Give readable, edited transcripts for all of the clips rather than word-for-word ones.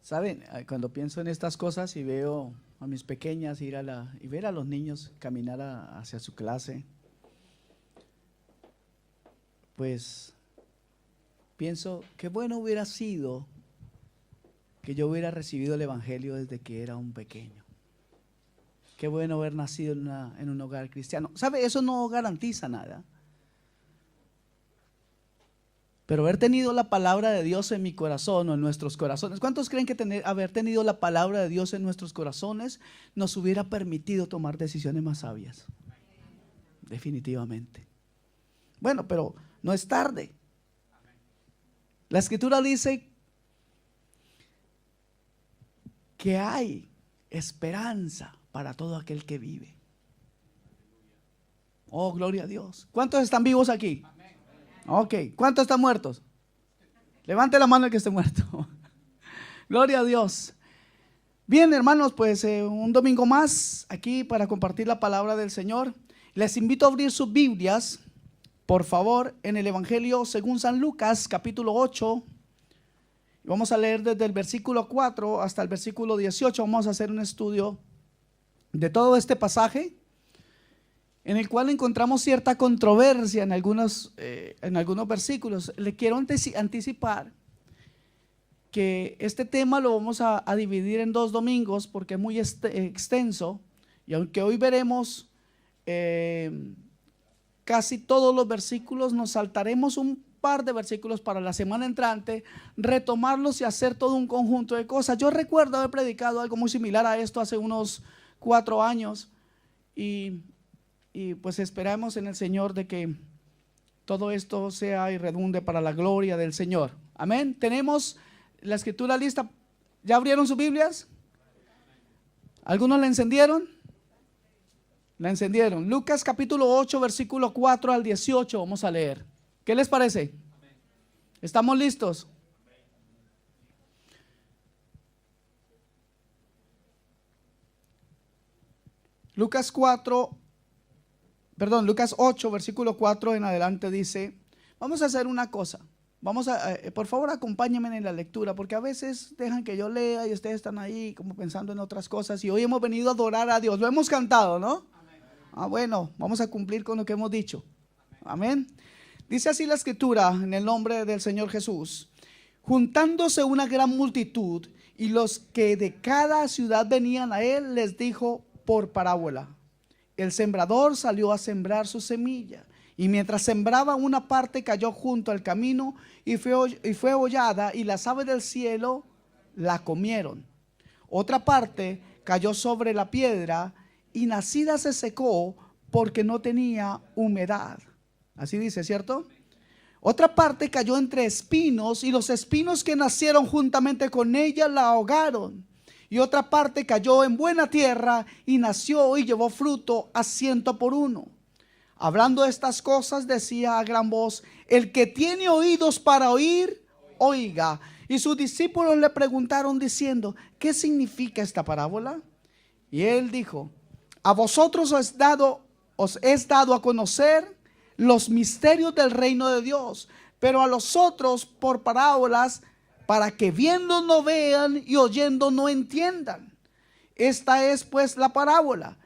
Saben, cuando pienso en estas cosas y veo a mis pequeñas ir y ver a los niños caminar hacia su clase, pues pienso qué bueno hubiera sido que yo hubiera recibido el evangelio desde que era un pequeño. Qué bueno haber nacido en un hogar cristiano. ¿Sabe? Eso no garantiza nada. Pero haber tenido la palabra de Dios en mi corazón o en nuestros corazones. ¿Cuántos creen que haber tenido la palabra de Dios en nuestros corazones nos hubiera permitido tomar decisiones más sabias? Definitivamente. Bueno, pero no es tarde. La Escritura dice que hay esperanza para todo aquel que vive. Oh, gloria a Dios. ¿Cuántos están vivos aquí? Ok, ¿cuántos están muertos? Levante la mano el que esté muerto. Gloria a Dios. Bien, hermanos, pues un domingo más aquí para compartir la palabra del Señor. Les invito a abrir sus Biblias, por favor, en el Evangelio según San Lucas, capítulo 8. Vamos a leer desde el versículo 4 hasta el versículo 18. Vamos a hacer un estudio de todo este pasaje, en el cual encontramos cierta controversia en algunos versículos. Le quiero anticipar que este tema lo vamos a dividir en 2 domingos porque es muy extenso, y aunque hoy veremos casi todos los versículos, nos saltaremos un par de versículos para la semana entrante, retomarlos y hacer todo un conjunto de cosas. Yo recuerdo haber predicado algo muy similar a esto hace unos 4 años, y pues esperamos en el Señor de que todo esto sea y redunde para la gloria del Señor. Amén. Tenemos la escritura lista. ¿Ya abrieron sus Biblias? ¿Algunos la encendieron? La encendieron. Lucas capítulo 8 versículo 4 al 18 vamos a leer. ¿Qué les parece? ¿Estamos listos? Lucas 8, versículo 4 en adelante dice, vamos a hacer una cosa, por favor acompáñenme en la lectura, porque a veces dejan que yo lea y ustedes están ahí como pensando en otras cosas, y hoy hemos venido a adorar a Dios, lo hemos cantado, ¿no? Bueno, vamos a cumplir con lo que hemos dicho. Amén. Dice así la escritura en el nombre del Señor Jesús: juntándose una gran multitud y los que de cada ciudad venían a él, les dijo por parábola: el sembrador salió a sembrar su semilla, y mientras sembraba, una parte cayó junto al camino y fue hollada, y las aves del cielo la comieron. Otra parte cayó sobre la piedra, y nacida se secó porque no tenía humedad. Así dice, ¿cierto? Otra parte cayó entre espinos, y los espinos que nacieron juntamente con ella la ahogaron. Y otra parte cayó en buena tierra y nació y llevó fruto a 100 por 1. Hablando estas cosas, decía a gran voz: el que tiene oídos para oír, oiga. Y sus discípulos le preguntaron diciendo: ¿qué significa esta parábola? Y él dijo: a vosotros os es dado a conocer los misterios del reino de Dios, pero a los otros por parábolas, para que viendo no vean y oyendo no entiendan. Esta es pues la parábola.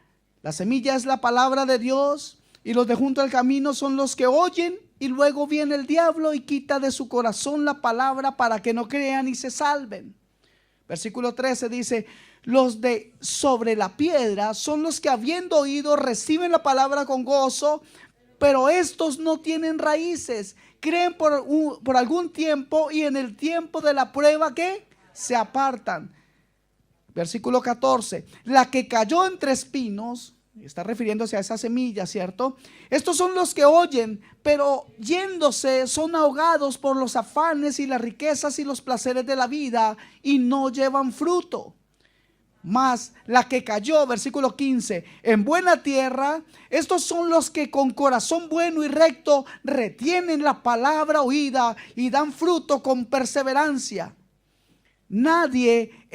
La semilla es la palabra de Dios, y los de junto al camino son los que oyen, y luego viene el diablo y quita de su corazón la palabra para que no crean y se salven. Versículo 13 dice: los de sobre la piedra son los que, habiendo oído, reciben la palabra con gozo, pero estos no tienen raíces, creen por algún tiempo, y en el tiempo de la prueba, ¿qué? Se apartan. Versículo 14: la que cayó entre espinos, está refiriéndose a esa semilla, ¿cierto? Estos son los que oyen, pero yéndose son ahogados por los afanes y las riquezas y los placeres de la vida, y no llevan fruto. Mas la que cayó, versículo 15, en buena tierra, estos son los que con corazón bueno y recto retienen la palabra oída y dan fruto con perseverancia. Nadie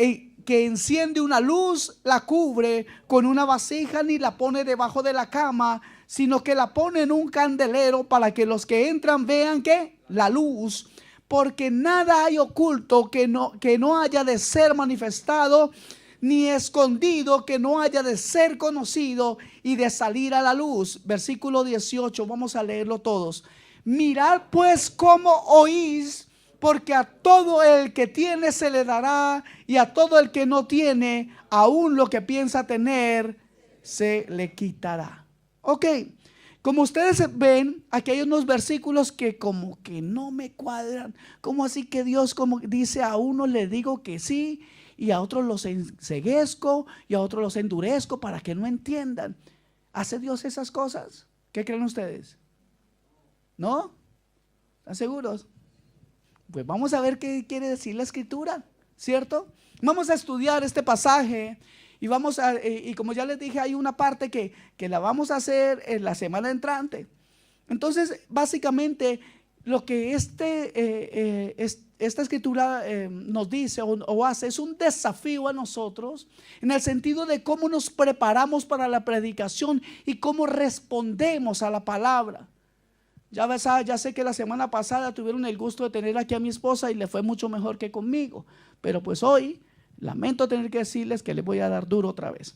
que enciende una luz la cubre con una vasija, ni la pone debajo de la cama, sino que la pone en un candelero, para que los que entran vean que la luz. porque nada hay oculto que no haya de ser manifestado, ni escondido que no haya de ser conocido y de salir a la luz. Versículo 18, vamos a leerlo todos. Mirad pues cómo oís, porque a todo el que tiene se le dará, y a todo el que no tiene, aún lo que piensa tener, se le quitará. Ok, como ustedes ven, aquí hay unos versículos que como que no me cuadran. ¿Cómo así que Dios como dice a uno le digo que sí, y a otros los enceguezco, y a otros los endurezco para que no entiendan? ¿Hace Dios esas cosas? ¿Qué creen ustedes? ¿No? ¿Están seguros? Pues vamos a ver qué quiere decir la escritura, ¿cierto? Vamos a estudiar este pasaje y y como ya les dije, hay una parte que la vamos a hacer en la semana entrante. Entonces, básicamente, lo que esta escritura nos dice o hace es un desafío a nosotros en el sentido de cómo nos preparamos para la predicación y cómo respondemos a la palabra. Ya sé que la semana pasada tuvieron el gusto de tener aquí a mi esposa y le fue mucho mejor que conmigo, pero pues hoy lamento tener que decirles que les voy a dar duro otra vez.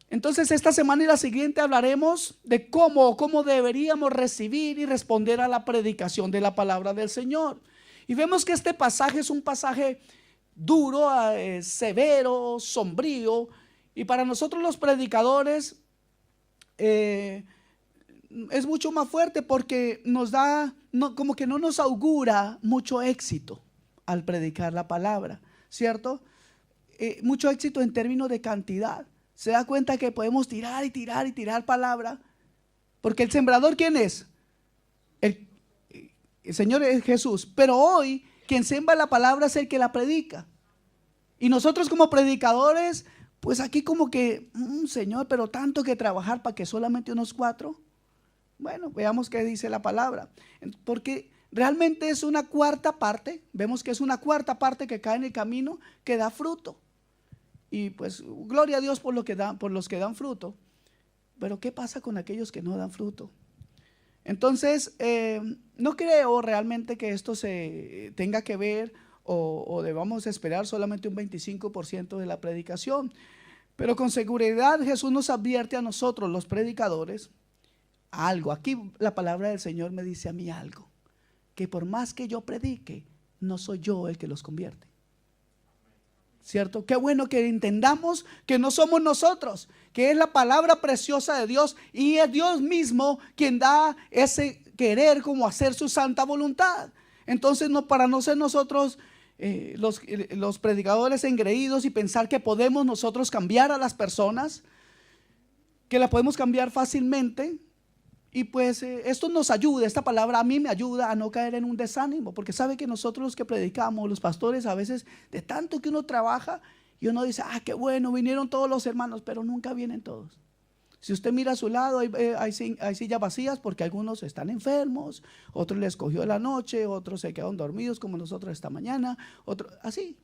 Entonces esta semana y la siguiente hablaremos de cómo deberíamos recibir y responder a la predicación de la palabra del Señor. Y vemos que este pasaje es un pasaje duro, severo, sombrío, y para nosotros los predicadores es mucho más fuerte porque nos da, como que no nos augura mucho éxito al predicar la palabra, ¿cierto? Mucho éxito en términos de cantidad. Se da cuenta que podemos tirar y tirar y tirar palabra, porque el sembrador, ¿quién es? El Señor es Jesús, pero hoy quien siembra la palabra es el que la predica. Y nosotros como predicadores, pues aquí como que, Señor, pero tanto que trabajar para que solamente unos 4. Bueno, veamos qué dice la palabra, porque realmente es una cuarta parte. Vemos que es una cuarta parte que cae en el camino, que da fruto. Y pues gloria a Dios por los que dan fruto. Pero ¿qué pasa con aquellos que no dan fruto? Entonces, no creo realmente que esto se tenga que ver o debamos esperar solamente un 25% de la predicación. Pero con seguridad Jesús nos advierte a nosotros, los predicadores, algo. Aquí la palabra del Señor me dice a mí algo, que por más que yo predique, no soy yo el que los convierte, ¿cierto? Qué bueno que entendamos que no somos nosotros, que es la palabra preciosa de Dios, y es Dios mismo quien da ese querer como hacer su santa voluntad. Entonces, para no ser nosotros los predicadores engreídos y pensar que podemos nosotros cambiar a las personas, que la podemos cambiar fácilmente. Y pues esto nos ayuda, esta palabra a mí me ayuda a no caer en un desánimo, porque sabe que nosotros los que predicamos, los pastores, a veces de tanto que uno trabaja y uno dice, qué bueno, vinieron todos los hermanos, pero nunca vienen todos. Si usted mira a su lado, hay sillas vacías porque algunos están enfermos, otros les cogió la noche, otros se quedaron dormidos como nosotros esta mañana, otros así.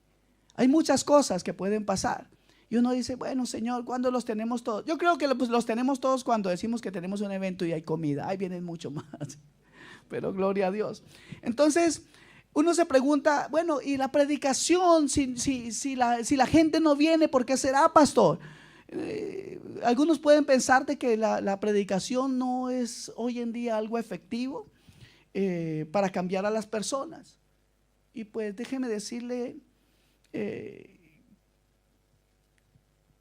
Hay muchas cosas que pueden pasar. Y uno dice, bueno, Señor, ¿cuándo los tenemos todos? Yo creo que los tenemos todos cuando decimos que tenemos un evento y hay comida. Ahí vienen mucho más, pero gloria a Dios. Entonces, uno se pregunta, bueno, ¿y la predicación? Si la gente no viene, ¿por qué será, pastor? Algunos pueden pensar de que la predicación no es hoy en día algo efectivo para cambiar a las personas. Y pues déjeme decirle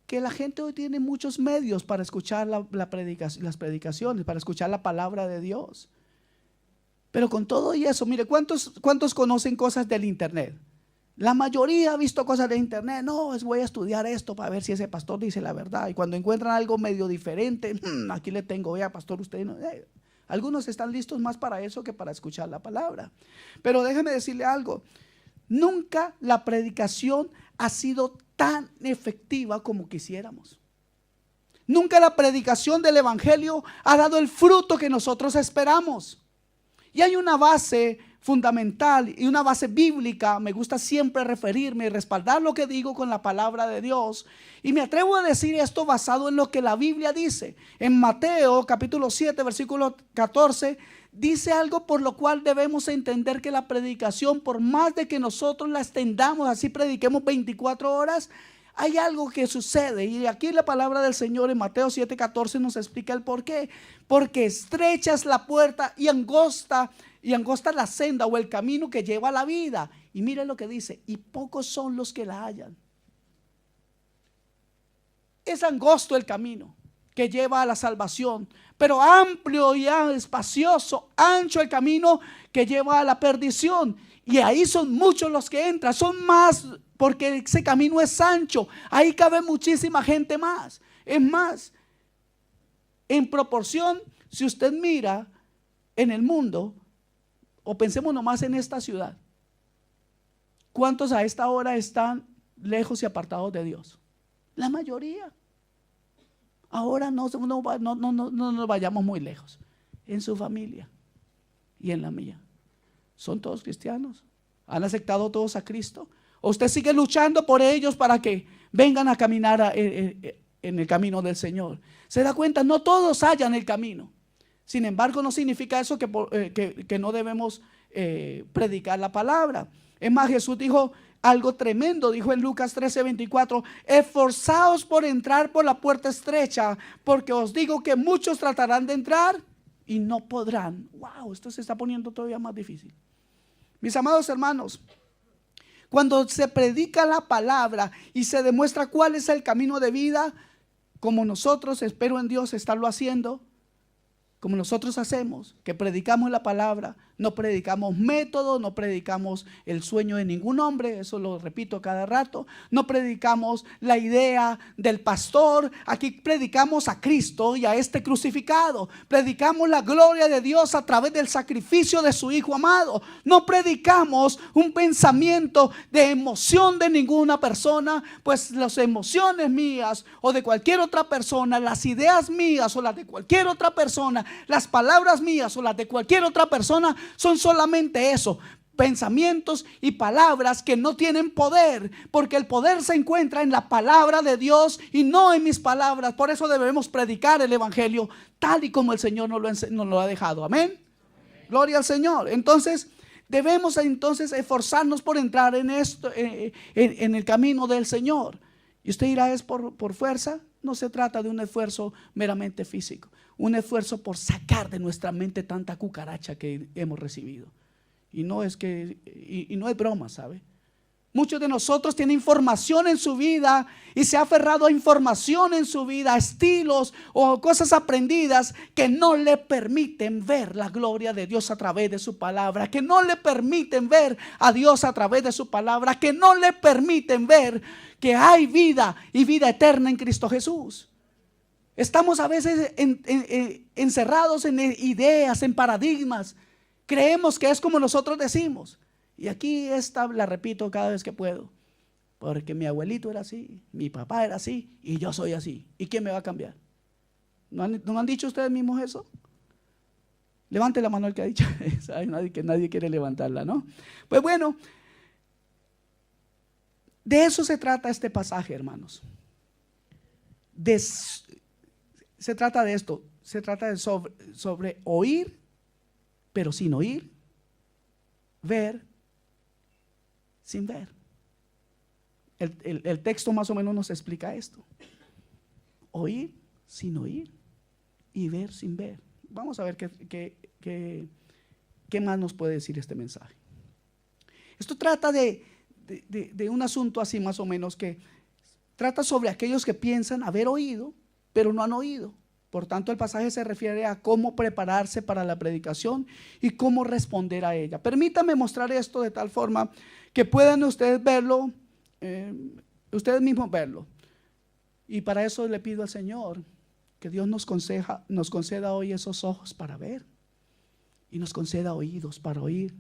que la gente hoy tiene muchos medios para escuchar las predicaciones, para escuchar la palabra de Dios. Pero con todo y eso, mire, ¿cuántos conocen cosas del internet? La mayoría ha visto cosas de internet. No, voy a estudiar esto para ver si ese pastor dice la verdad. Y cuando encuentran algo medio diferente, aquí le tengo, vea pastor, usted no. Algunos están listos más para eso que para escuchar la palabra. Pero déjeme decirle algo. Nunca la predicación ha sido tan efectiva como quisiéramos. Nunca la predicación del evangelio ha dado el fruto que nosotros esperamos. Y hay una base fundamental y una base bíblica. Me gusta siempre referirme y respaldar lo que digo con la palabra de Dios. Y me atrevo a decir esto basado en lo que la Biblia dice. En Mateo capítulo 7 versículo 14 dice algo por lo cual debemos entender que la predicación, por más de que nosotros la extendamos, así prediquemos 24 horas, hay algo que sucede. Y aquí la palabra del Señor en Mateo 7:14 nos explica el por qué. Porque estrecha es la puerta y angosta la senda o el camino que lleva a la vida. Y miren lo que dice, y pocos son los que la hallan. Es angosto el camino que lleva a la salvación, pero amplio y espacioso, ancho el camino que lleva a la perdición. Y ahí son muchos los que entran, son más, porque ese camino es ancho. Ahí cabe muchísima gente más. Es más, en proporción, si usted mira en el mundo, o pensemos nomás en esta ciudad, ¿cuántos a esta hora están lejos y apartados de Dios? La mayoría. Ahora no nos vayamos muy lejos. En su familia y en la mía, ¿son todos cristianos? ¿Han aceptado todos a Cristo? ¿O usted sigue luchando por ellos para que vengan a caminar en el camino del Señor? ¿Se da cuenta? No todos hallan el camino. Sin embargo, no significa eso que no debemos predicar la palabra. Es más, Jesús dijo algo tremendo, dijo en Lucas 13:24: esforzaos por entrar por la puerta estrecha, porque os digo que muchos tratarán de entrar y no podrán. Wow, esto se está poniendo todavía más difícil. Mis amados hermanos, cuando se predica la palabra y se demuestra cuál es el camino de vida, como nosotros, espero en Dios estarlo haciendo, como nosotros hacemos, que predicamos la palabra, no predicamos método, no predicamos el sueño de ningún hombre, eso lo repito cada rato, no predicamos la idea del pastor, aquí predicamos a Cristo y a este crucificado, predicamos la gloria de Dios a través del sacrificio de su Hijo amado, no predicamos un pensamiento de emoción de ninguna persona, pues las emociones mías o de cualquier otra persona, las ideas mías o las de cualquier otra persona, las palabras mías o las de cualquier otra persona son solamente eso, pensamientos y palabras que no tienen poder, porque el poder se encuentra en la palabra de Dios y no en mis palabras. Por eso debemos predicar el evangelio tal y como el Señor nos lo ha dejado. Amén. Gloria al Señor. Entonces debemos esforzarnos por entrar en esto, en el camino del Señor. Y usted dirá, ¿es por fuerza? No se trata de un esfuerzo meramente físico, un esfuerzo por sacar de nuestra mente tanta cucaracha que hemos recibido. Y no es broma, ¿sabe? Muchos de nosotros tienen información en su vida y se ha aferrado a información en su vida, a estilos o cosas aprendidas que no le permiten ver la gloria de Dios a través de su palabra, que no le permiten ver a Dios a través de su palabra, que no le permiten ver que hay vida y vida eterna en Cristo Jesús. Estamos a veces encerrados en ideas, en paradigmas. Creemos que es como nosotros decimos. Y aquí esta la repito cada vez que puedo. Porque mi abuelito era así, mi papá era así y yo soy así. ¿Y quién me va a cambiar? ¿No han dicho ustedes mismos eso? Levante la mano el que ha dicho. Nadie quiere levantarla, ¿no? Pues bueno, de eso se trata este pasaje, hermanos. Se trata de esto. Se trata de sobre oír, pero sin oír, ver sin ver. El texto más o menos nos explica esto: oír sin oír y ver sin ver. Vamos a ver qué más nos puede decir este mensaje. Esto trata de un asunto así más o menos, que trata sobre aquellos que piensan haber oído pero no han oído. Por tanto, el pasaje se refiere a cómo prepararse para la predicación y cómo responder a ella. Permítame mostrar esto de tal forma que puedan ustedes verlo, ustedes mismos verlo. Y para eso le pido al Señor que Dios nos conceda hoy esos ojos para ver, y nos conceda oídos para oír,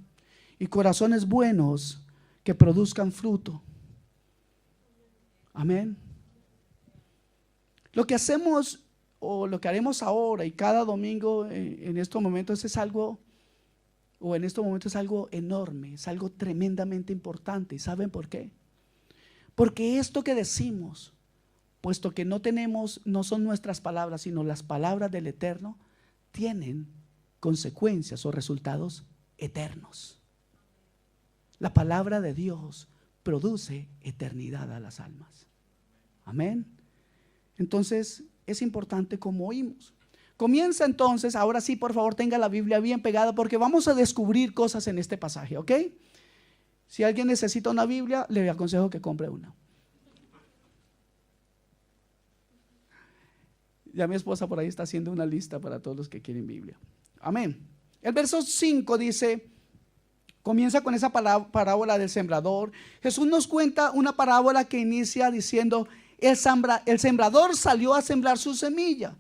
y corazones buenos que produzcan fruto. Amén. Lo que hacemos o lo que haremos ahora y cada domingo en estos momentos es algo enorme, es algo tremendamente importante. ¿Saben por qué? Porque esto que decimos, puesto que no son nuestras palabras, sino las palabras del Eterno, tienen consecuencias o resultados eternos. La palabra de Dios produce eternidad a las almas. Amén. Entonces es importante cómo oímos. Comienza entonces, ahora sí, por favor, tenga la Biblia bien pegada, porque vamos a descubrir cosas en este pasaje, ¿ok? Si alguien necesita una Biblia, le aconsejo que compre una. Ya mi esposa por ahí está haciendo una lista para todos los que quieren Biblia. Amén. El verso 5 dice, comienza con esa parábola del sembrador. Jesús nos cuenta una parábola que inicia diciendo, el sembrador salió a sembrar su semilla.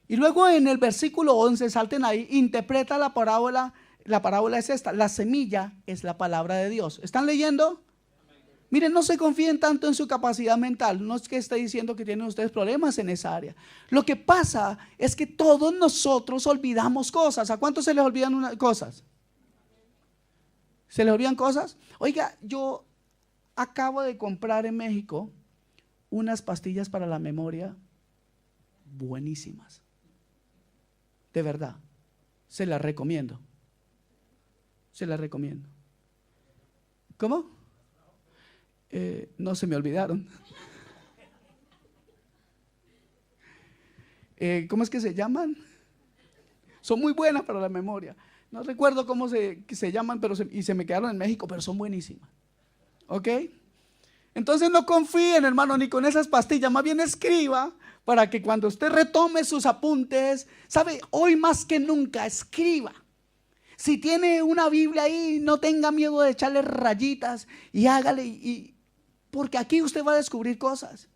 Y luego en el versículo 11, salten ahí, interpreta la parábola. La parábola es esta: la semilla es la palabra de Dios. ¿Están leyendo? Miren, no se confíen tanto en su capacidad mental. No es que esté diciendo que tienen ustedes problemas en esa área. Lo que pasa es que todos nosotros olvidamos cosas. ¿A cuántos se les olvidan cosas? ¿Se les olvidan cosas? Oiga, yo acabo de comprar en México unas pastillas para la memoria buenísimas. De verdad, se las recomiendo. Se las recomiendo. ¿Cómo? No se me olvidaron. ¿Cómo es que se llaman? Son muy buenas para la memoria. No recuerdo cómo se llaman, pero se me quedaron en México, pero son buenísimas. ¿Ok? Entonces no confíen, hermano, ni con esas pastillas. Más bien escriba para que cuando usted retome sus apuntes, ¿sabe? Hoy más que nunca, escriba. Si tiene una Biblia ahí, no tenga miedo de echarle rayitas y hágale, porque aquí usted va a descubrir cosas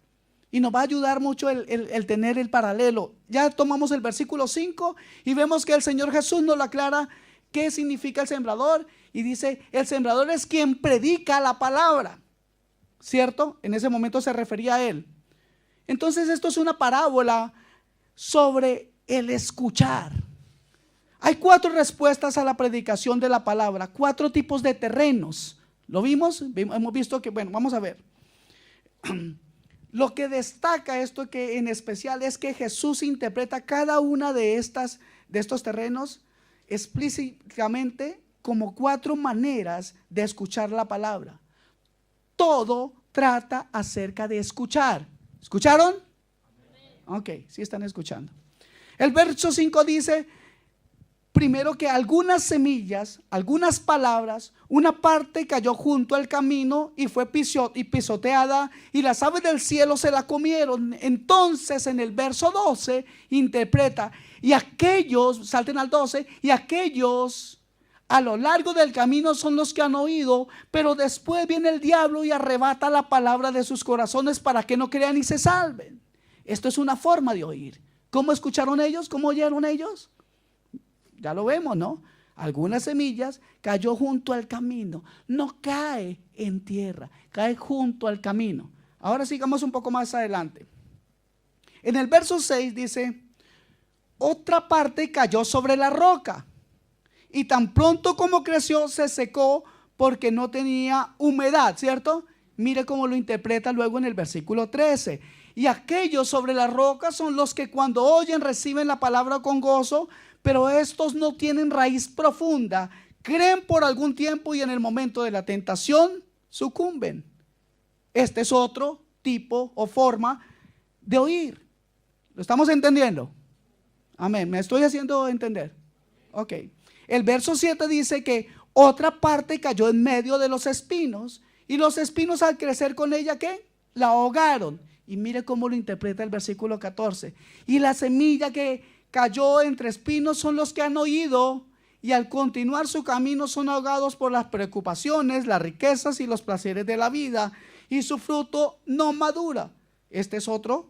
y nos va a ayudar mucho el tener el paralelo. Ya tomamos el versículo 5 y vemos que el Señor Jesús nos lo aclara qué significa el sembrador, y dice, el sembrador es quien predica la palabra, ¿cierto? En ese momento se refería a él. Entonces esto es una parábola sobre el escuchar. Hay 4 respuestas a la predicación de la palabra, 4 tipos de terrenos. ¿Lo vimos? Hemos visto que, bueno, vamos a ver. Lo que destaca esto que en especial es que Jesús interpreta cada una de estos terrenos explícitamente como 4 maneras de escuchar la palabra. Todo trata acerca de escuchar. ¿Escucharon? Ok, sí están escuchando. El verso 5 dice, primero, que algunas semillas, algunas palabras, una parte cayó junto al camino y fue pisoteada, y las aves del cielo se la comieron. Entonces en el verso 12 interpreta, y aquellos, salten al 12, y aquellos a lo largo del camino son los que han oído, pero después viene el diablo y arrebata la palabra de sus corazones para que no crean y se salven. Esto es una forma de oír. ¿Cómo escucharon ellos? ¿Cómo oyeron ellos? Ya lo vemos, ¿no? Algunas semillas cayó junto al camino. No cae en tierra, cae junto al camino. Ahora sigamos un poco más adelante. En el verso 6 dice, otra parte cayó sobre la roca, y tan pronto como creció se secó porque no tenía humedad, ¿cierto? Mire cómo lo interpreta luego en el versículo 13. Y aquellos sobre la roca son los que cuando oyen reciben la palabra con gozo, pero estos no tienen raíz profunda, creen por algún tiempo y en el momento de la tentación sucumben. Este es otro tipo o forma de oír. ¿Lo estamos entendiendo? Amén. ¿Me estoy haciendo entender? Ok. El verso 7 dice que otra parte cayó en medio de los espinos, y los espinos al crecer con ella, ¿qué? La ahogaron. Y mire cómo lo interpreta el versículo 14. Y la semilla que cayó entre espinos son los que han oído, y al continuar su camino son ahogados por las preocupaciones, las riquezas y los placeres de la vida, y su fruto no madura. Este es otro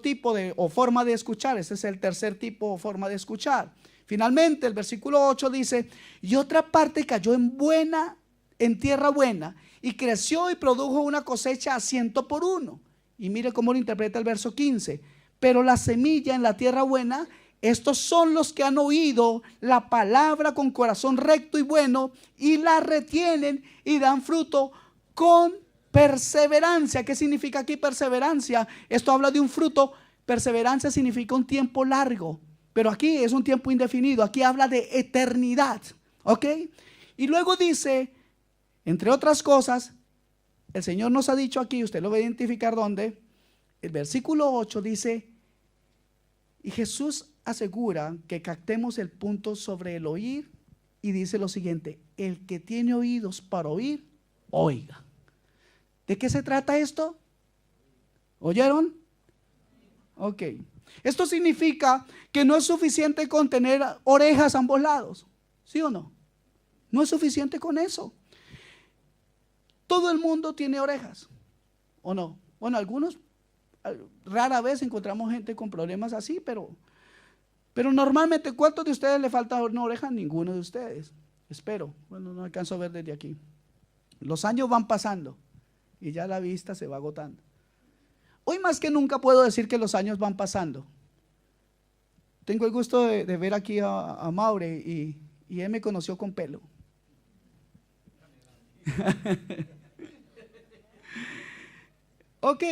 tipo o forma de escuchar. Este es el tercer tipo o forma de escuchar. Finalmente el versículo 8 dice, y otra parte cayó en tierra buena, y creció y produjo una cosecha a 100 por 1. Y mire cómo lo interpreta el verso 15. Pero la semilla en la tierra buena, estos son los que han oído la palabra con corazón recto y bueno, y la retienen y dan fruto con perseverancia. ¿Qué significa aquí perseverancia? Esto habla de un fruto. Perseverancia significa un tiempo largo. pero aquí es un tiempo indefinido. Aquí habla de eternidad, ¿ok? Y luego dice, entre otras cosas, el Señor nos ha dicho aquí, usted lo va a identificar dónde. El versículo 8 dice, y Jesús asegura que captemos el punto sobre el oír, y dice lo siguiente: el que tiene oídos para oír, oiga. ¿De qué se trata esto? ¿Oyeron? Ok. Esto significa que no es suficiente con tener orejas a ambos lados, ¿sí o no? No es suficiente con eso. Todo el mundo tiene orejas, ¿o no? Bueno, algunos, rara vez encontramos gente con problemas así, pero normalmente, ¿cuántos de ustedes le falta una oreja? Ninguno de ustedes, espero. Bueno, no alcanzo a ver desde aquí. Los años van pasando y ya la vista se va agotando. Hoy más que nunca puedo decir que los años van pasando. Tengo el gusto de ver aquí a Maure y él me conoció con pelo. Ok,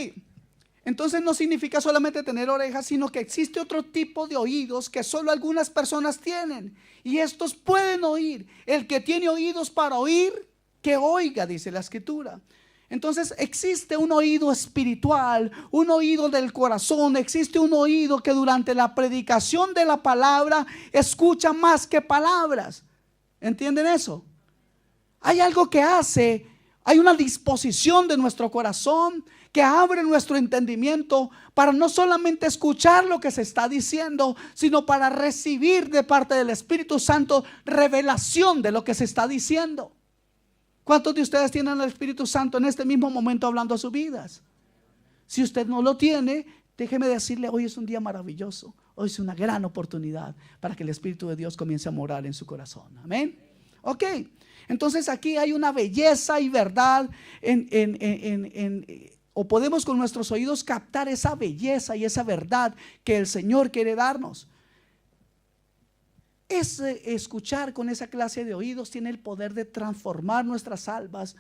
entonces no significa solamente tener orejas, sino que existe otro tipo de oídos que solo algunas personas tienen, y estos pueden oír. El que tiene oídos para oír, que oiga, dice la Escritura. Entonces existe un oído espiritual, un oído del corazón, existe un oído que durante la predicación de la palabra escucha más que palabras. ¿Entienden eso? Hay algo que hace, hay una disposición de nuestro corazón que abre nuestro entendimiento para no solamente escuchar lo que se está diciendo, sino para recibir de parte del Espíritu Santo revelación de lo que se está diciendo. ¿Cuántos de ustedes tienen al Espíritu Santo en este mismo momento hablando a sus vidas? Si usted no lo tiene, déjeme decirle, hoy es un día maravilloso. Hoy es una gran oportunidad para que el Espíritu de Dios comience a morar en su corazón. Amén. Ok, entonces aquí hay una belleza y verdad o podemos con nuestros oídos captar esa belleza y esa verdad que el Señor quiere darnos. Escuchar con esa clase de oídos tiene el poder de transformar nuestras almas,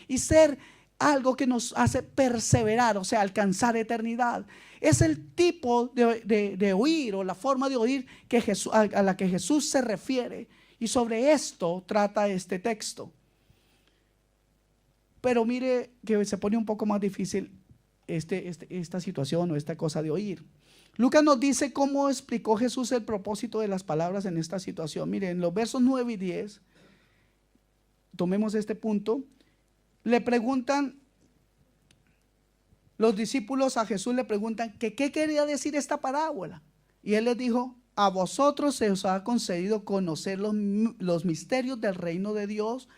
y ser algo que nos hace perseverar, o sea, alcanzar eternidad. Es el tipo de oír, o la forma de oír que a la que Jesús se refiere, y sobre esto trata este texto. Pero mire que se pone un poco más difícil esta situación o esta cosa de oír. Lucas nos dice cómo explicó Jesús el propósito de las palabras en esta situación. Miren, en los versos 9 y 10, tomemos este punto. Le preguntan, los discípulos a Jesús le preguntan que qué quería decir esta parábola. Y él les dijo: a vosotros se os ha concedido conocer los misterios del reino de Dios,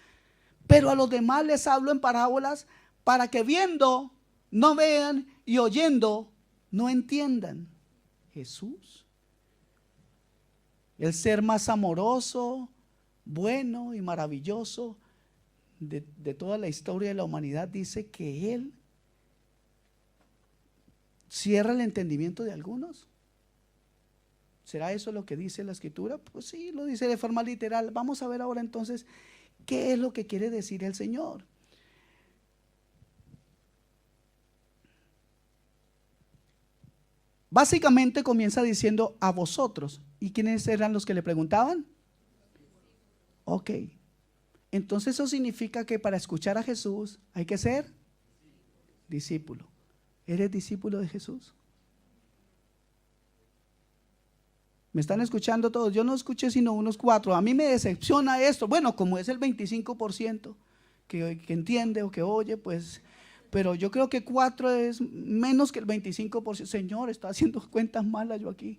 pero a los demás les hablo en parábolas para que viendo no vean y oyendo no entiendan. Jesús, el ser más amoroso, bueno y maravilloso de toda la historia de la humanidad, dice que Él cierra el entendimiento de algunos. ¿Será eso lo que dice la Escritura? Pues sí, lo dice de forma literal. Vamos a ver ahora entonces qué es lo que quiere decir el Señor. Básicamente comienza diciendo a vosotros. ¿Y quiénes eran los que le preguntaban? Ok. Entonces eso significa que para escuchar a Jesús hay que ser discípulo. ¿Eres discípulo de Jesús? ¿Me están escuchando todos? Yo no escuché sino unos 4. A mí me decepciona esto. Bueno, como es el 25% que entiende o que oye, pues... Pero yo creo que 4 es menos que el 25%. Señor, estoy haciendo cuentas malas yo aquí.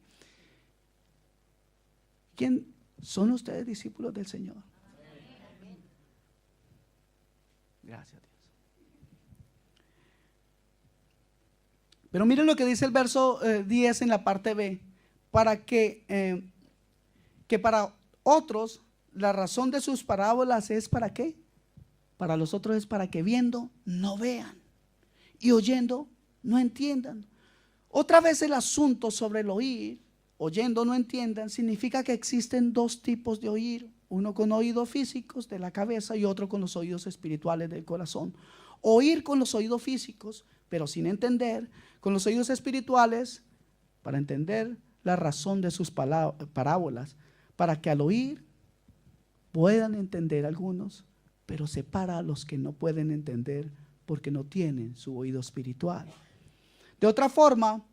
¿Quién son ustedes, discípulos del Señor? Gracias, Dios. Pero miren lo que dice el verso 10 en la parte B. Para que para otros la razón de sus parábolas es ¿para qué? Para los otros es para que viendo no vean y oyendo no entiendan. Otra vez el asunto sobre el oír, oyendo no entiendan, significa que existen dos tipos de oír. Uno con oídos físicos de la cabeza y otro con los oídos espirituales del corazón. Oír con los oídos físicos, pero sin entender. Con los oídos espirituales, para entender la razón de sus parábolas, para que al oír puedan entender algunos, pero separa a los que no pueden entender porque no tienen su oído espiritual. De otra forma,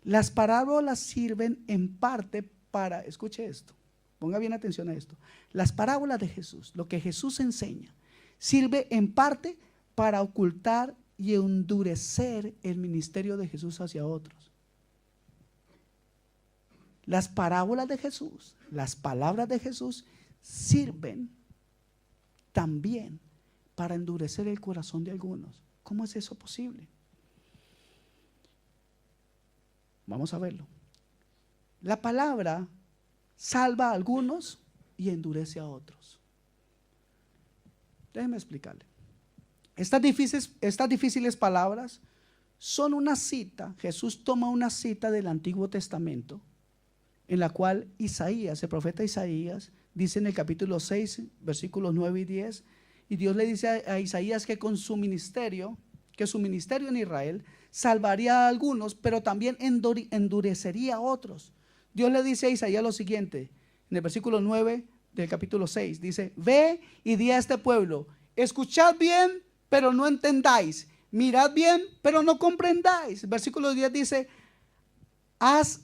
las parábolas sirven en parte para, escuche esto, ponga bien atención a esto, las parábolas de Jesús, lo que Jesús enseña, sirve en parte para ocultar y endurecer el ministerio de Jesús hacia otros. Las parábolas de Jesús, las palabras de Jesús sirven también para endurecer el corazón de algunos. ¿Cómo es eso posible? Vamos a verlo. La palabra salva a algunos y endurece a otros. Déjeme explicarle. Estas difíciles palabras son una cita. Jesús toma una cita del Antiguo Testamento, en la cual Isaías, el profeta Isaías, dice en el capítulo 6, versículos 9 y 10, y Dios le dice a Isaías que con su ministerio, que su ministerio en Israel salvaría a algunos, pero también endurecería a otros. Dios le dice a Isaías lo siguiente, en el versículo 9 del capítulo 6, dice: ve y di a este pueblo, escuchad bien, pero no entendáis, mirad bien, pero no comprendáis. Versículo 10 dice: haz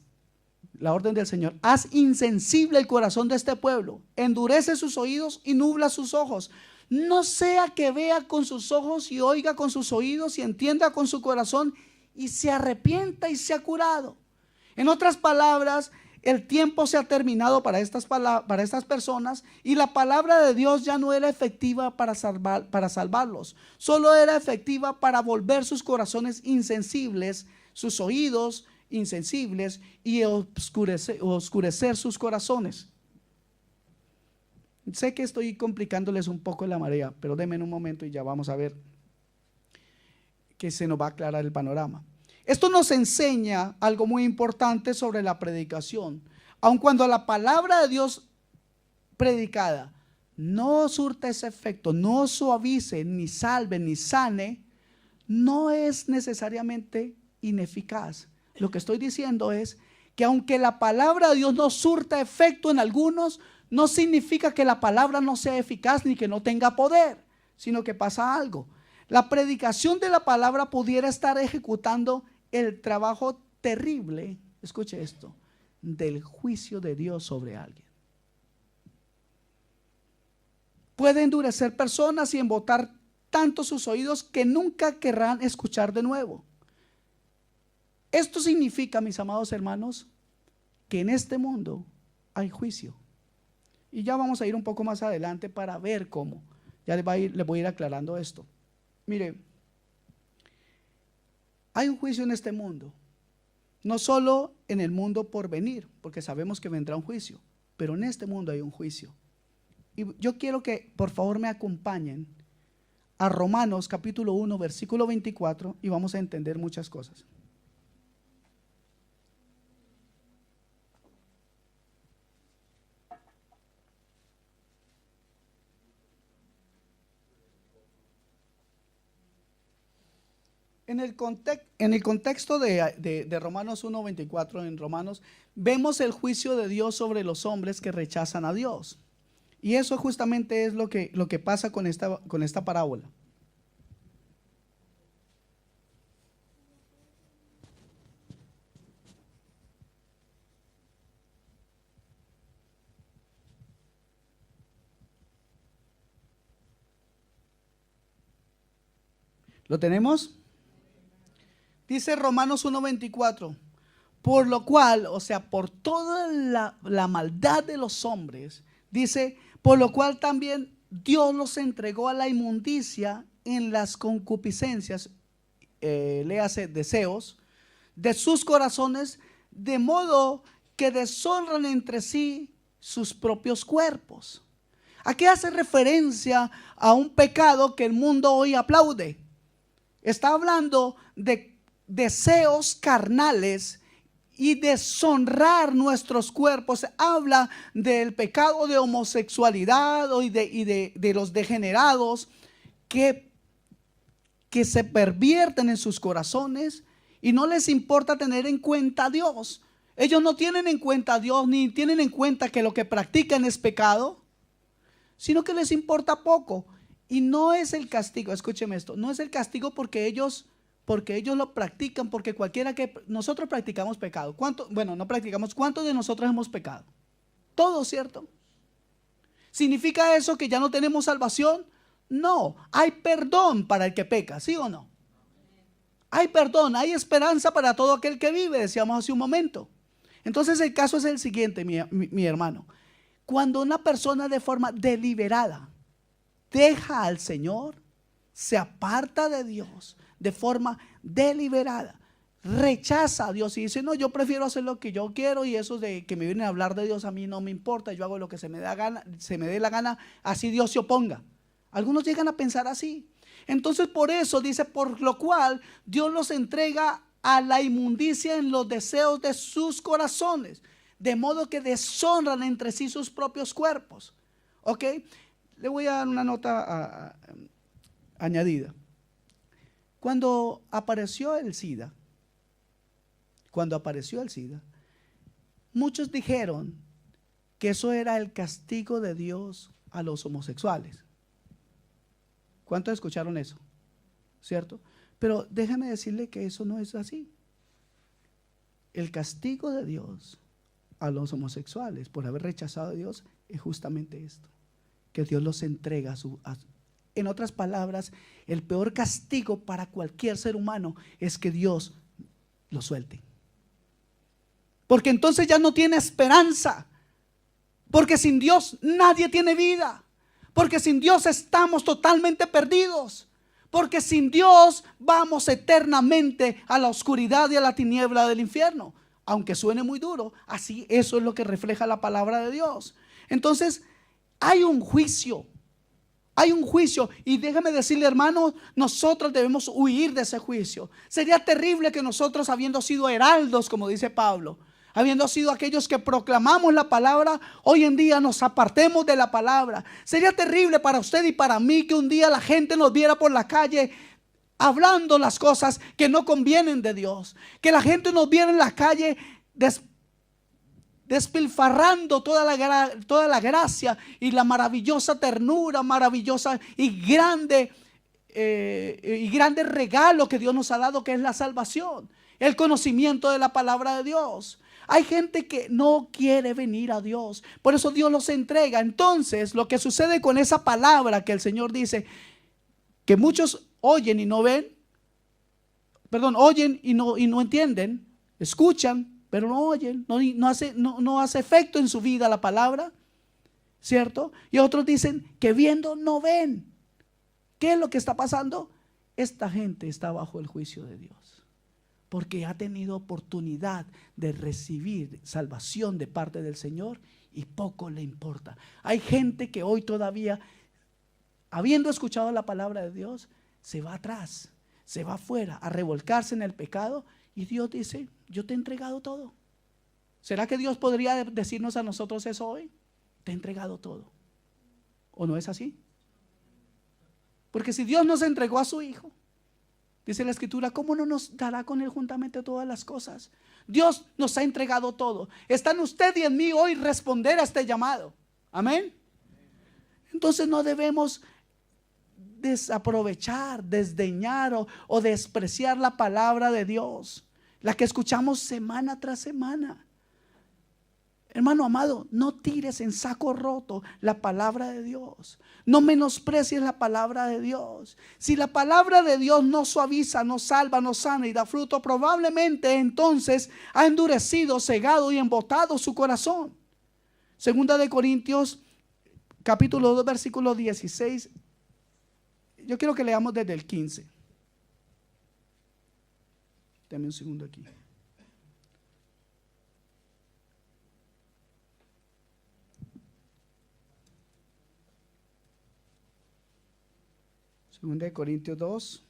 la orden del Señor, haz insensible el corazón de este pueblo, endurece sus oídos y nubla sus ojos, no sea que vea con sus ojos y oiga con sus oídos y entienda con su corazón y se arrepienta y sea curado. En otras palabras, el tiempo se ha terminado para estas personas y la palabra de Dios ya no era efectiva para salvarlos, solo era efectiva para volver sus corazones insensibles, sus oídos insensibles y oscurecer sus corazones. Sé que estoy complicándoles un poco la marea, pero denme un momento y ya vamos a ver que se nos va a aclarar el panorama. Esto nos enseña algo muy importante sobre la predicación. Aun cuando la palabra de Dios predicada no surta ese efecto, no suavice, ni salve, ni sane, no es necesariamente ineficaz. Lo que estoy diciendo es que aunque la palabra de Dios no surta efecto en algunos, no significa que la palabra no sea eficaz ni que no tenga poder, sino que pasa algo. La predicación de la palabra pudiera estar ejecutando el trabajo terrible, escuche esto, del juicio de Dios sobre alguien. Puede endurecer personas y embotar tanto sus oídos que nunca querrán escuchar de nuevo. Esto significa, mis amados hermanos, que en este mundo hay juicio. Y ya vamos a ir un poco más adelante para ver cómo. Ya les voy a ir aclarando esto. Mire, hay un juicio en este mundo. No solo en el mundo por venir, porque sabemos que vendrá un juicio, pero en este mundo hay un juicio. Y yo quiero que por favor me acompañen a Romanos capítulo 1, versículo 24 y vamos a entender muchas cosas. En el contexto de Romanos 1:24, en Romanos, vemos el juicio de Dios sobre los hombres que rechazan a Dios. Y eso justamente es lo que pasa con esta parábola. ¿Lo tenemos? Dice Romanos 1:24, por lo cual, o sea, por toda la maldad de los hombres, dice, por lo cual también Dios los entregó a la inmundicia en las concupiscencias, léase deseos, de sus corazones, de modo que deshonran entre sí sus propios cuerpos. Aquí hace referencia a un pecado que el mundo hoy aplaude. Está hablando de deseos carnales y deshonrar nuestros cuerpos. Habla del pecado de homosexualidad y de los degenerados que se pervierten en sus corazones y no les importa tener en cuenta a Dios. Ellos no tienen en cuenta a Dios, ni tienen en cuenta que lo que practican es pecado, sino que les importa poco. Y no es el castigo, escúcheme esto, no es el castigo porque ellos lo practican, porque cualquiera que nosotros practicamos pecado. ¿Cuánto? Bueno, no practicamos, ¿cuántos de nosotros hemos pecado? Todos, ¿cierto? ¿Significa eso que ya no tenemos salvación? No, hay perdón para el que peca, ¿sí o no? Hay perdón, hay esperanza para todo aquel que vive, decíamos hace un momento. Entonces el caso es el siguiente, mi hermano. Cuando una persona de forma deliberada deja al Señor, se aparta de Dios de forma deliberada, rechaza a Dios y dice: no, yo prefiero hacer lo que yo quiero, y eso de que me vienen a hablar de Dios a mí no me importa, yo hago lo que se me dé la gana, así Dios se oponga. Algunos llegan a pensar así. Entonces por eso dice: por lo cual Dios los entrega a la inmundicia en los deseos de sus corazones, de modo que deshonran entre sí sus propios cuerpos. ¿Ok? Le voy a dar una nota añadida. Cuando apareció el SIDA, muchos dijeron que eso era el castigo de Dios a los homosexuales. ¿Cuántos escucharon eso? ¿Cierto? Pero déjame decirle que eso no es así. El castigo de Dios a los homosexuales por haber rechazado a Dios es justamente esto: que Dios los entrega en otras palabras, el peor castigo para cualquier ser humano es que Dios lo suelte. Porque entonces ya no tiene esperanza. Porque sin Dios nadie tiene vida. Porque sin Dios estamos totalmente perdidos. Porque sin Dios vamos eternamente a la oscuridad y a la tiniebla del infierno. Aunque suene muy duro, así eso es lo que refleja la palabra de Dios. Entonces hay un juicio. Hay un juicio, y déjame decirle, hermano, nosotros debemos huir de ese juicio. Sería terrible que nosotros, habiendo sido heraldos, como dice Pablo, habiendo sido aquellos que proclamamos la palabra, hoy en día nos apartemos de la palabra. Sería terrible para usted y para mí que un día la gente nos viera por la calle hablando las cosas que no convienen de Dios. Que la gente nos viera en la calle despilfarrando toda la gracia y la maravillosa ternura, maravillosa y grande regalo que Dios nos ha dado, que es la salvación, el conocimiento de la palabra de Dios. Hay gente que no quiere venir a Dios, por eso Dios los entrega. Entonces lo que sucede con esa palabra que el Señor dice, que muchos oyen y no ven, oyen y no entienden, escuchan pero no oyen, no hace efecto en su vida la palabra, ¿cierto? Y otros dicen que viendo no ven. ¿Qué es lo que está pasando? Esta gente está bajo el juicio de Dios, porque ha tenido oportunidad de recibir salvación de parte del Señor y poco le importa. Hay gente que hoy todavía, habiendo escuchado la palabra de Dios, se va atrás, se va afuera a revolcarse en el pecado. Y Dios dice: yo te he entregado todo. ¿Será que Dios podría decirnos a nosotros eso hoy? Te he entregado todo. ¿O no es así? Porque si Dios nos entregó a su Hijo, dice la Escritura, ¿cómo no nos dará con Él juntamente todas las cosas? Dios nos ha entregado todo. Está en usted y en mí hoy responder a este llamado. Amén. Entonces no debemos desaprovechar, desdeñar o despreciar la palabra de Dios, la que escuchamos semana tras semana. Hermano amado, no tires en saco roto la palabra de Dios. No menosprecies la palabra de Dios. Si la palabra de Dios no suaviza, no salva, no sana y da fruto, probablemente entonces ha endurecido, cegado y embotado su corazón. Segunda de Corintios capítulo 2 versículo 16. Yo quiero que leamos desde el 15. Dame un segundo aquí. Segunda de Corintios 2.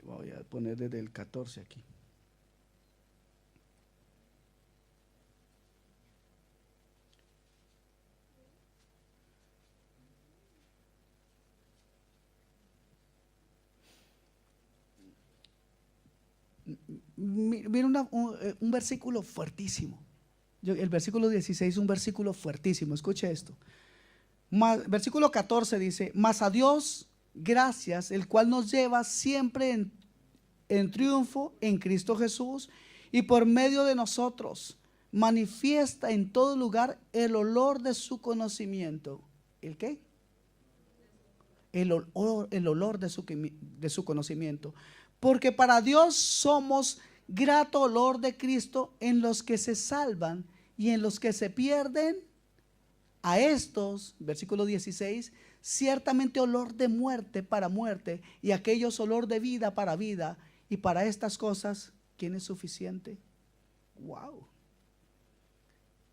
Voy a poner desde el 14 aquí. Mira un versículo fuertísimo. El versículo 16 es un versículo fuertísimo. Escuche esto. Versículo 14 dice: mas a Dios gracias, el cual nos lleva siempre en triunfo en Cristo Jesús, y por medio de nosotros manifiesta en todo lugar el olor de su conocimiento. ¿El qué? El olor de su conocimiento. Porque para Dios somos grato olor de Cristo en los que se salvan y en los que se pierden. A estos, versículo 16, ciertamente olor de muerte para muerte, y aquellos olor de vida para vida. Y para estas cosas, ¿quién es suficiente? Wow.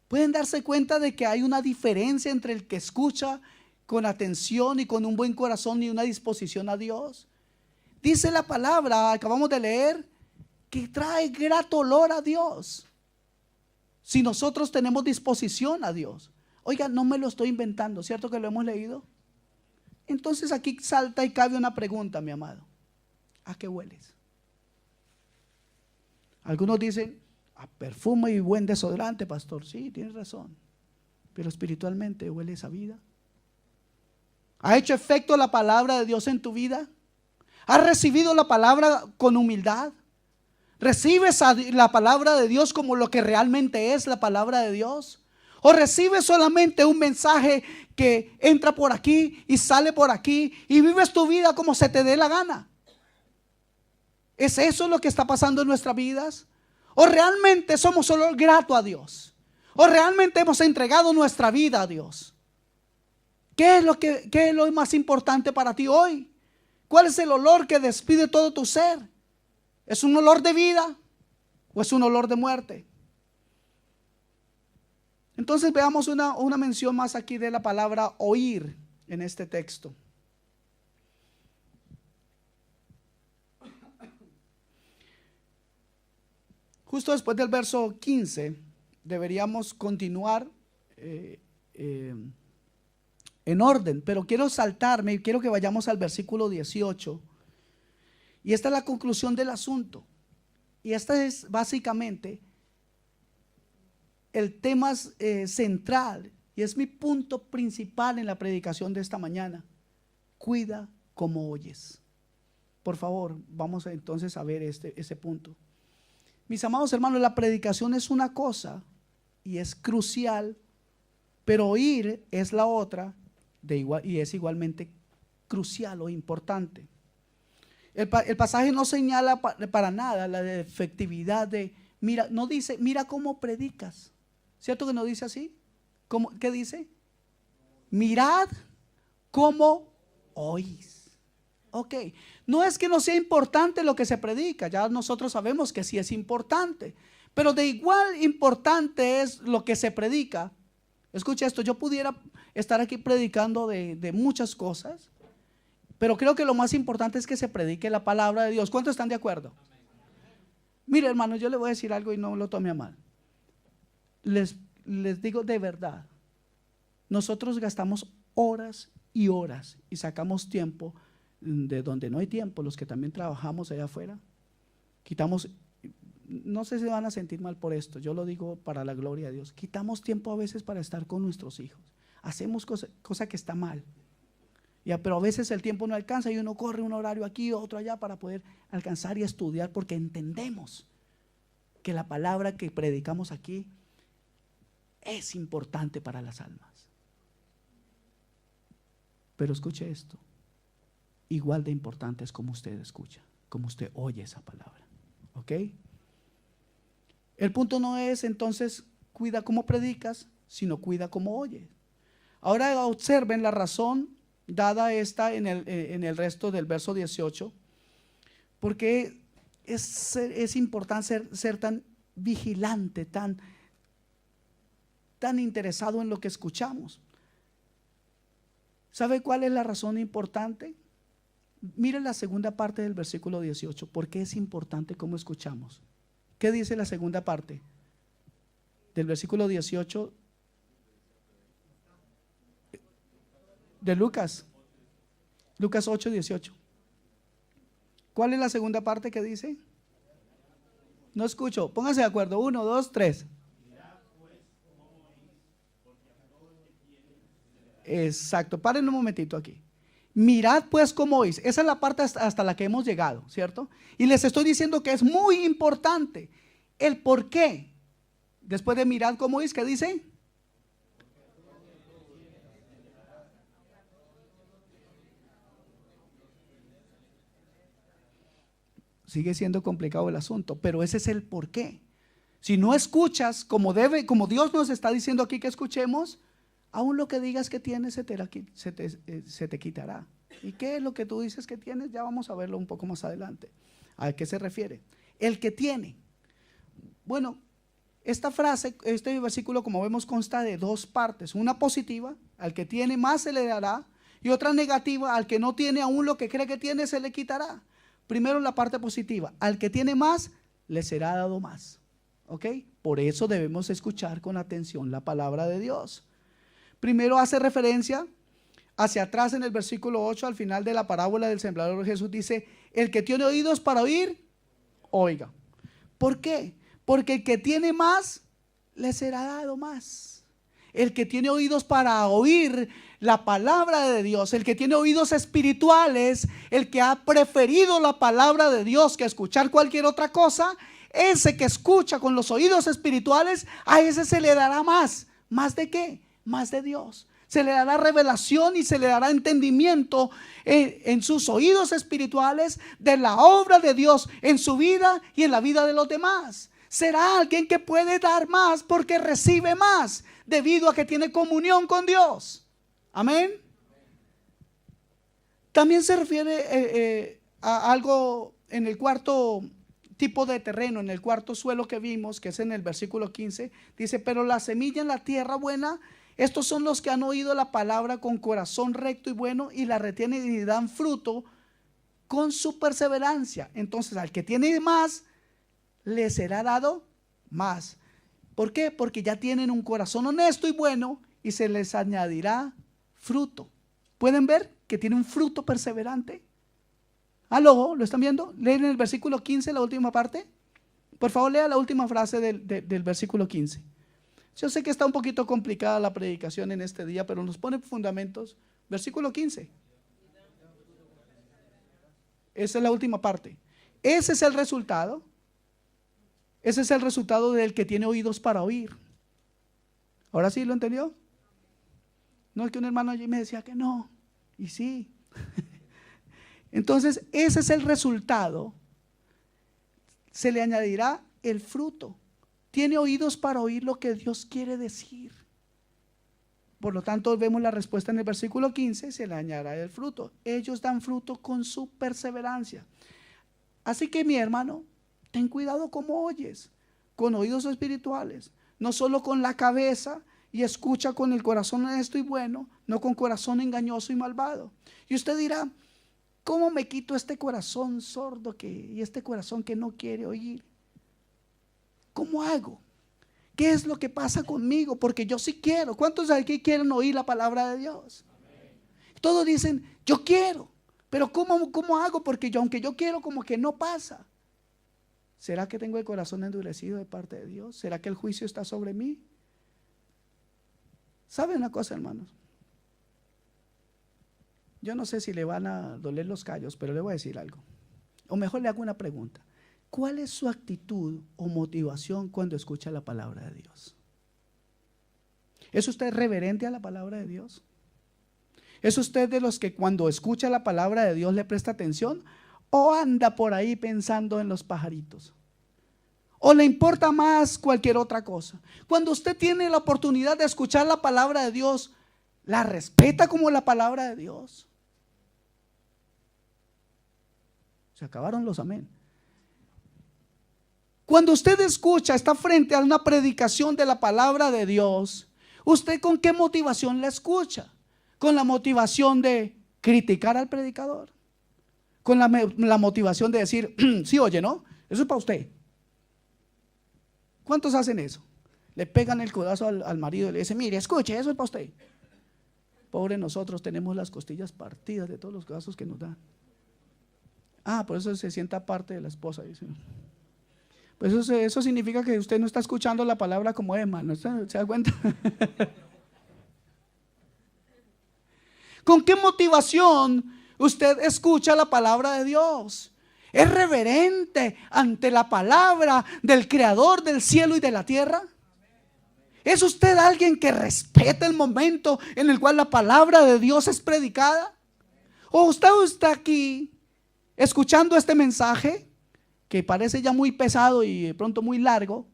Pueden darse cuenta de que hay una diferencia entre el que escucha con atención y con un buen corazón y una disposición a Dios. Dice la palabra, acabamos de leer, que trae grato olor a Dios si nosotros tenemos disposición a Dios. Oiga, no me lo estoy inventando, ¿cierto que lo hemos leído? Entonces aquí salta y cabe una pregunta, mi amado: ¿a qué hueles? Algunos dicen: a perfume y buen desodorante, pastor. Sí, tienes razón, pero espiritualmente hueles a vida. ¿Ha hecho efecto la palabra de Dios en tu vida? ¿Has recibido la palabra con humildad? ¿Recibes la palabra de Dios como lo que realmente es la palabra de Dios? ¿O recibes solamente un mensaje que entra por aquí y sale por aquí y vives tu vida como se te dé la gana? ¿Es eso lo que está pasando en nuestras vidas? ¿O realmente somos solo grato a Dios? ¿O realmente hemos entregado nuestra vida a Dios? ¿Qué es lo más importante para ti hoy? ¿Cuál es el olor que despide todo tu ser? ¿Es un olor de vida o es un olor de muerte? Entonces veamos una mención más aquí de la palabra oír en este texto. Justo después del verso 15 deberíamos continuar en orden, pero quiero saltarme y quiero que vayamos al versículo 18. Y esta es la conclusión del asunto. Y esta es básicamente el tema central, y es mi punto principal en la predicación de esta mañana. Cuida cómo oyes. Por favor, vamos entonces a ver ese punto. Mis amados hermanos, la predicación es una cosa y es crucial, pero oír es la otra y es igualmente crucial o importante. El pasaje no señala para nada la efectividad de, mira, no dice, mira cómo predicas. ¿Cierto que no dice así? ¿Qué dice? Mirad cómo oís. Ok, no es que no sea importante lo que se predica, ya nosotros sabemos que sí es importante, pero de igual importante es lo que se predica. Escucha esto, yo pudiera estar aquí predicando de muchas cosas, pero creo que lo más importante es que se predique la palabra de Dios. ¿Cuántos están de acuerdo? Mire, hermano, yo le voy a decir algo y no lo tome a mal. Les digo de verdad, nosotros gastamos horas y horas y sacamos tiempo de donde no hay tiempo. Los que también trabajamos allá afuera, quitamos, no sé si van a sentir mal por esto, yo lo digo para la gloria de Dios, quitamos tiempo a veces para estar con nuestros hijos, hacemos cosa que está mal, pero a veces el tiempo no alcanza y uno corre un horario aquí, otro allá para poder alcanzar y estudiar, porque entendemos que la palabra que predicamos aquí es importante para las almas. Pero escuche esto, igual de importante es como usted escucha, como usted oye esa palabra. ¿Ok? El punto no es entonces cuida cómo predicas, sino cuida cómo oyes. Ahora observen la razón dada esta en el resto del verso 18, porque es importante ser tan vigilante, tan interesado en lo que escuchamos. ¿Sabe cuál es la razón importante? Mire la segunda parte del versículo 18. ¿Por qué es importante cómo escuchamos? ¿Qué dice la segunda parte del versículo 18 de Lucas 8:18? ¿Cuál es la segunda parte que dice? No escucho. Pónganse de acuerdo. 1, 2, 3. Exacto. Paren un momentito aquí. Mirad pues cómo oís. Esa es la parte hasta la que hemos llegado, ¿cierto? Y les estoy diciendo que es muy importante el por qué. Después de mirad cómo oís, ¿qué dice? Sigue siendo complicado el asunto, pero ese es el por qué. Si no escuchas como debe, como Dios nos está diciendo aquí que escuchemos, aún lo que digas que tienes se te quitará. ¿Y qué es lo que tú dices que tienes? Ya vamos a verlo un poco más adelante. ¿A qué se refiere? El que tiene. Bueno, esta frase, este versículo, como vemos, consta de dos partes. Una positiva, al que tiene más se le dará, y otra negativa, al que no tiene aún lo que cree que tiene se le quitará. Primero la parte positiva, al que tiene más le será dado más. ¿Ok? Por eso debemos escuchar con atención la palabra de Dios. Primero hace referencia hacia atrás en el versículo 8, al final de la parábola del sembrador. Jesús dice: el que tiene oídos para oír, oiga. ¿Por qué? Porque el que tiene más, le será dado más. El que tiene oídos para oír la palabra de Dios, el que tiene oídos espirituales, el que ha preferido la palabra de Dios que escuchar cualquier otra cosa, ese que escucha con los oídos espirituales, a ese se le dará más. ¿Más de qué? Más de Dios. Se le dará revelación y se le dará entendimiento en sus oídos espirituales de la obra de Dios en su vida y en la vida de los demás. Será alguien que puede dar más porque recibe más debido a que tiene comunión con Dios. Amén. También se refiere a algo en el cuarto tipo de terreno, en el cuarto suelo que vimos, que es en el versículo 15. Dice: pero la semilla en la tierra buena, estos son los que han oído la palabra con corazón recto y bueno, y la retienen y dan fruto con su perseverancia. Entonces, al que tiene más, le será dado más. ¿Por qué? Porque ya tienen un corazón honesto y bueno, y se les añadirá fruto. ¿Pueden ver que tiene un fruto perseverante? ¿Aló? ¿Lo están viendo? Leen el versículo 15, la última parte. Por favor, lea la última frase del versículo 15. Yo sé que está un poquito complicada la predicación en este día, pero nos pone fundamentos. Versículo 15. Esa es la última parte. Ese es el resultado. Ese es el resultado del que tiene oídos para oír. ¿Ahora sí lo entendió? No, es que un hermano allí me decía que no. Y sí. Entonces, ese es el resultado. Se le añadirá el fruto. Tiene oídos para oír lo que Dios quiere decir. Por lo tanto, vemos la respuesta en el versículo 15, se le añadirá el fruto. Ellos dan fruto con su perseverancia. Así que, mi hermano, ten cuidado cómo oyes, con oídos espirituales, no solo con la cabeza, y escucha con el corazón honesto y bueno, no con corazón engañoso y malvado. Y usted dirá: ¿cómo me quito este corazón sordo y este corazón que no quiere oír? ¿Cómo hago? ¿Qué es lo que pasa conmigo? Porque yo sí quiero. ¿Cuántos de aquí quieren oír la palabra de Dios? Todos dicen: yo quiero, pero ¿cómo hago? Porque aunque yo quiero, como que no pasa. ¿Será que tengo el corazón endurecido de parte de Dios? ¿Será que el juicio está sobre mí? ¿Sabe una cosa, hermanos? Yo no sé si le van a doler los callos, pero le voy a decir algo. O mejor le hago una pregunta. ¿Cuál es su actitud o motivación cuando escucha la palabra de Dios? ¿Es usted reverente a la palabra de Dios? ¿Es usted de los que cuando escucha la palabra de Dios le presta atención? ¿O anda por ahí pensando en los pajaritos? ¿O le importa más cualquier otra cosa? Cuando usted tiene la oportunidad de escuchar la palabra de Dios, ¿la respeta como la palabra de Dios? Se acabaron los amén. Cuando usted escucha, está frente a una predicación de la palabra de Dios, ¿usted con qué motivación la escucha? ¿Con la motivación de criticar al predicador? ¿Con la motivación de decir: sí, oye, no? Eso es para usted? ¿Cuántos hacen eso? Le pegan el codazo al marido y le dicen: mire, escuche, eso es para usted. Pobre nosotros, tenemos las costillas partidas de todos los codazos que nos dan. Por eso se sienta parte de la esposa, dice. Pues eso significa que usted no está escuchando la palabra como es, hermano. ¿Se da cuenta? ¿Con qué motivación usted escucha la palabra de Dios? ¿Es reverente ante la palabra del Creador del cielo y de la tierra? ¿Es usted alguien que respeta el momento en el cual la palabra de Dios es predicada? ¿O usted está aquí escuchando este mensaje que parece ya muy pesado y de pronto muy largo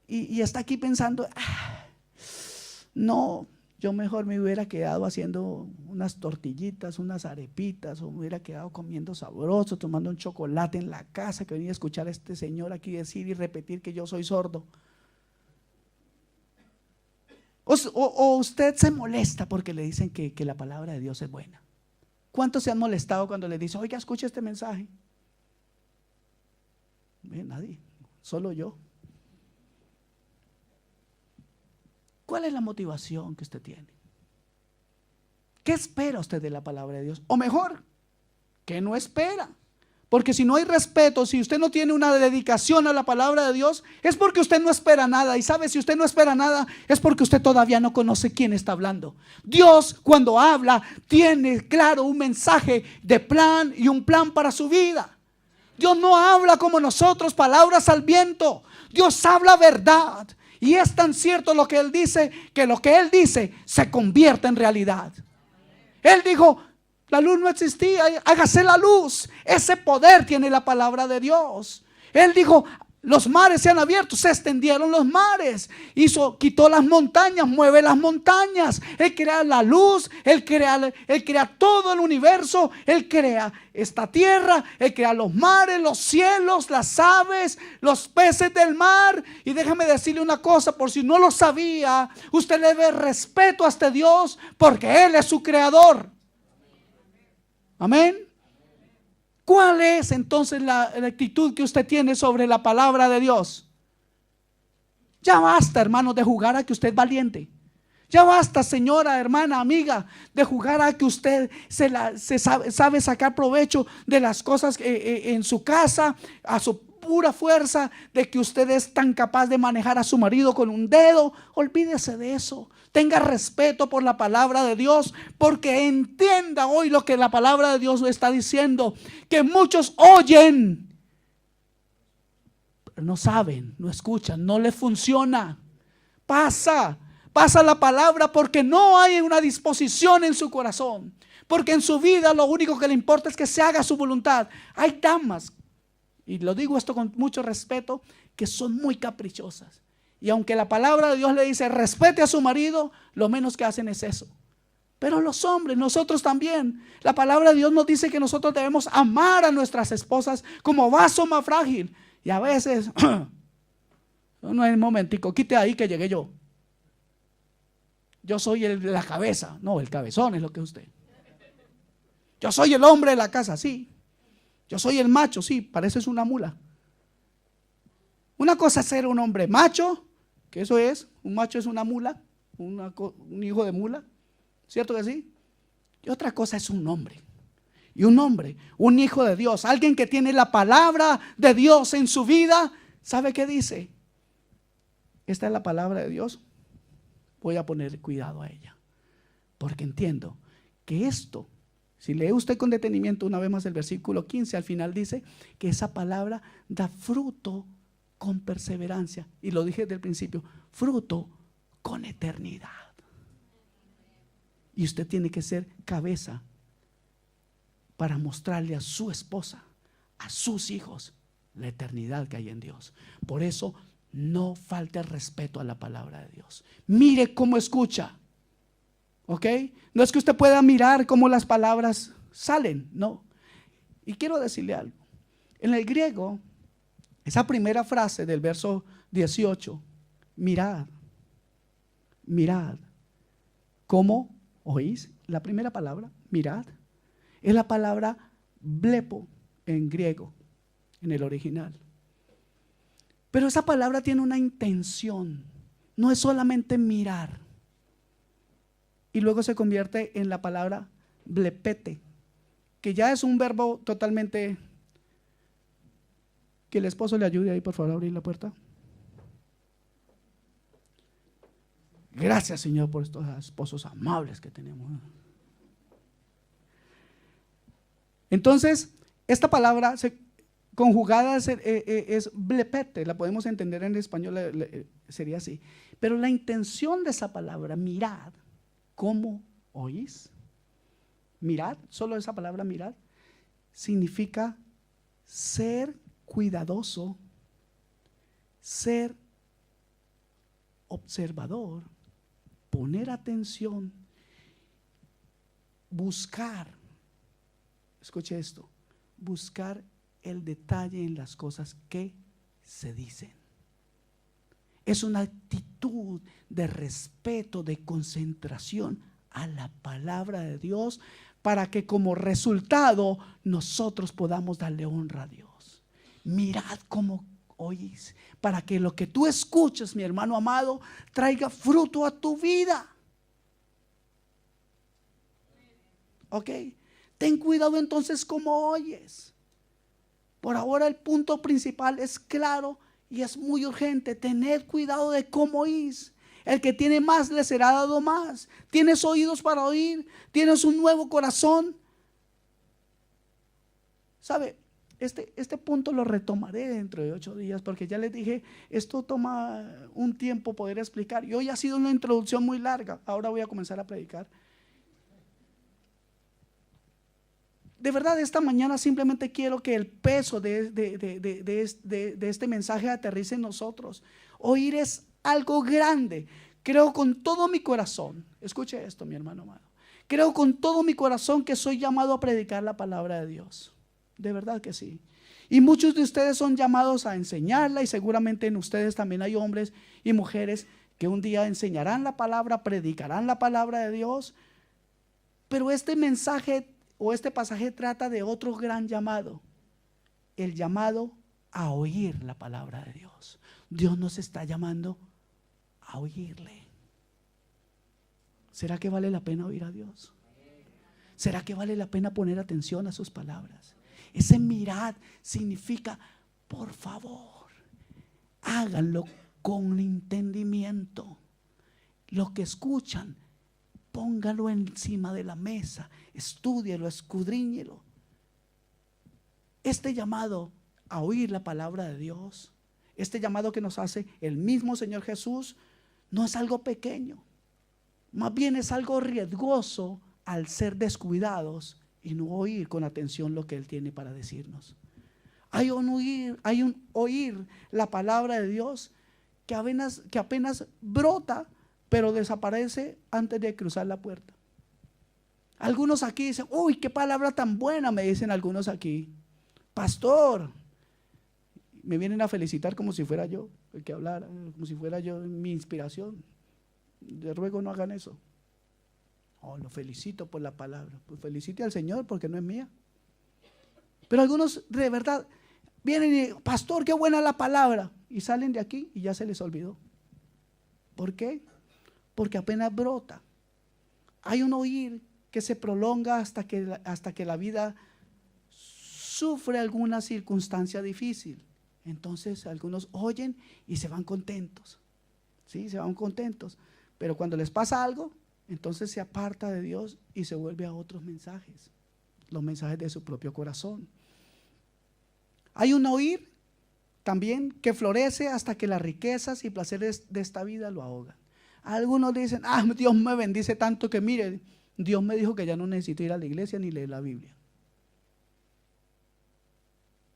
y está aquí pensando, no, yo mejor me hubiera quedado haciendo unas tortillitas, unas arepitas, o me hubiera quedado comiendo sabroso, tomando un chocolate en la casa, que venía a escuchar a este señor aquí decir y repetir que yo soy sordo? O usted se molesta porque le dicen que la palabra de Dios es buena. ¿Cuántos se han molestado cuando le dicen, oiga, escuche este mensaje? Nadie, solo yo. ¿Cuál es la motivación que usted tiene? ¿Qué espera usted de la palabra de Dios? O mejor, ¿qué no espera? Porque si no hay respeto, si usted no tiene una dedicación a la palabra de Dios, es porque usted no espera nada. Y sabe, si usted no espera nada, es porque usted todavía no conoce quién está hablando. Dios, cuando habla, tiene claro un mensaje de plan y un plan para su vida. Dios no habla como nosotros, palabras al viento. Dios habla verdad. Y es tan cierto lo que Él dice, que lo que Él dice se convierte en realidad. Él dijo, la luz no existía, hágase la luz. Ese poder tiene la palabra de Dios. Él dijo, los mares se han abierto, se extendieron los mares, quitó las montañas, mueve las montañas. Él crea la luz, Él crea todo el universo, Él crea esta tierra, Él crea los mares, los cielos, las aves, los peces del mar. Y déjame decirle una cosa, por si no lo sabía, usted le debe respeto a este Dios, porque Él es su creador. Amén. ¿Cuál es entonces la actitud que usted tiene sobre la palabra de Dios? Ya basta, hermano, de jugar a que usted es valiente. Ya basta, señora, hermana, amiga, de jugar a que usted sabe sacar provecho de las cosas en su casa, a su pura fuerza, de que usted es tan capaz de manejar a su marido con un dedo. Olvídese de eso. Tenga respeto por la palabra de Dios, porque entienda hoy lo que la palabra de Dios está diciendo, que muchos oyen, pero no saben, no escuchan, no les funciona. Pasa la palabra porque no hay una disposición en su corazón, porque en su vida lo único que le importa es que se haga su voluntad. Hay damas, y lo digo esto con mucho respeto, que son muy caprichosas. Y aunque la palabra de Dios le dice respete a su marido, lo menos que hacen es eso. Pero los hombres, nosotros también, la palabra de Dios nos dice que nosotros debemos amar a nuestras esposas como vaso más frágil. Y a veces, no es un momentico, quite ahí que llegué yo. Yo soy el de la cabeza. No, el cabezón es lo que es usted. Yo soy el hombre de la casa, sí. Yo soy el macho, sí, pareces una mula. Una cosa es ser un hombre macho, que eso es, un macho es una mula, un hijo de mula, ¿cierto que sí? Y otra cosa es un hombre. Y un hombre, un hijo de Dios, alguien que tiene la palabra de Dios en su vida, ¿sabe qué dice? Esta es la palabra de Dios, voy a poner cuidado a ella, porque entiendo que esto, si lee usted con detenimiento una vez más el versículo 15, al final dice que esa palabra da fruto con perseverancia. Y lo dije desde el principio, fruto con eternidad. Y usted tiene que ser cabeza para mostrarle a su esposa, a sus hijos, la eternidad que hay en Dios. Por eso no falte respeto a la palabra de Dios. Mire cómo escucha. ¿Ok? No es que usted pueda mirar cómo las palabras salen, no. Y quiero decirle algo. En el griego, esa primera frase del verso 18, mirad, ¿cómo oís? La primera palabra, mirad, es la palabra blepo en griego, en el original. Pero esa palabra tiene una intención, no es solamente mirar. Y luego se convierte en la palabra blepete, que ya es un verbo totalmente Que el esposo le ayude ahí, por favor, a abrir la puerta. Gracias, Señor, por estos esposos amables que tenemos. Entonces, esta palabra conjugada es blepete, la podemos entender en español, sería así. Pero la intención de esa palabra, mirad, ¿cómo oís? Mirad, solo esa palabra mirad, significa ser cuidadoso, ser observador, poner atención, buscar, escuche esto, buscar el detalle en las cosas que se dicen. Es una actitud de respeto, de concentración a la palabra de Dios, para que como resultado nosotros podamos darle honra a Dios. Mirad cómo oís, para que lo que tú escuches, mi hermano amado, traiga fruto a tu vida. Ok, ten cuidado entonces cómo oyes. Por ahora el punto principal es claro y es muy urgente. Tened cuidado de cómo oís. El que tiene más le será dado más. Tienes oídos para oír, tienes un nuevo corazón. ¿Sabe? Este punto lo retomaré dentro de 8 días, porque ya les dije, esto toma un tiempo poder explicar. Y hoy ha sido una introducción muy larga. Ahora voy a comenzar a predicar. De verdad, esta mañana simplemente quiero que el peso de este mensaje aterrice en nosotros. Oír es algo grande. Creo con todo mi corazón, escuche esto, mi hermano amado, creo con todo mi corazón que soy llamado a predicar la palabra de Dios. De verdad que sí. Y muchos de ustedes son llamados a enseñarla, y seguramente en ustedes también hay hombres y mujeres que un día enseñarán la palabra, predicarán la palabra de Dios. Pero este mensaje o este pasaje trata de otro gran llamado, el llamado a oír la palabra de Dios. Dios nos está llamando a oírle. ¿Será que vale la pena oír a Dios? ¿Será que vale la pena poner atención a sus palabras? Ese mirad significa, por favor, háganlo con entendimiento. Lo que escuchan, póngalo encima de la mesa, estúdielo, escudriñelo. Este llamado a oír la palabra de Dios, este llamado que nos hace el mismo Señor Jesús, no es algo pequeño, más bien es algo riesgoso al ser descuidados y no oír con atención lo que Él tiene para decirnos. Hay un oír la palabra de Dios que apenas brota, pero desaparece antes de cruzar la puerta. Algunos aquí dicen, uy, qué palabra tan buena, me dicen algunos aquí. Pastor, me vienen a felicitar como si fuera yo el que hablara, como si fuera yo mi inspiración. Les ruego no hagan eso. Oh, lo felicito por la palabra. Pues felicite al Señor porque no es mía. Pero algunos de verdad vienen y, pastor, qué buena la palabra, y salen de aquí y ya se les olvidó. ¿Por qué? Porque apenas brota. Hay un oír que se prolonga hasta que la vida sufre alguna circunstancia difícil. Entonces algunos oyen y se van contentos. Sí, se van contentos. Pero cuando les pasa algo, entonces se aparta de Dios y se vuelve a otros mensajes, los mensajes de su propio corazón. Hay un oír también que florece hasta que las riquezas y placeres de esta vida lo ahogan. Algunos dicen, Dios me bendice tanto que mire, Dios me dijo que ya no necesito ir a la iglesia ni leer la Biblia.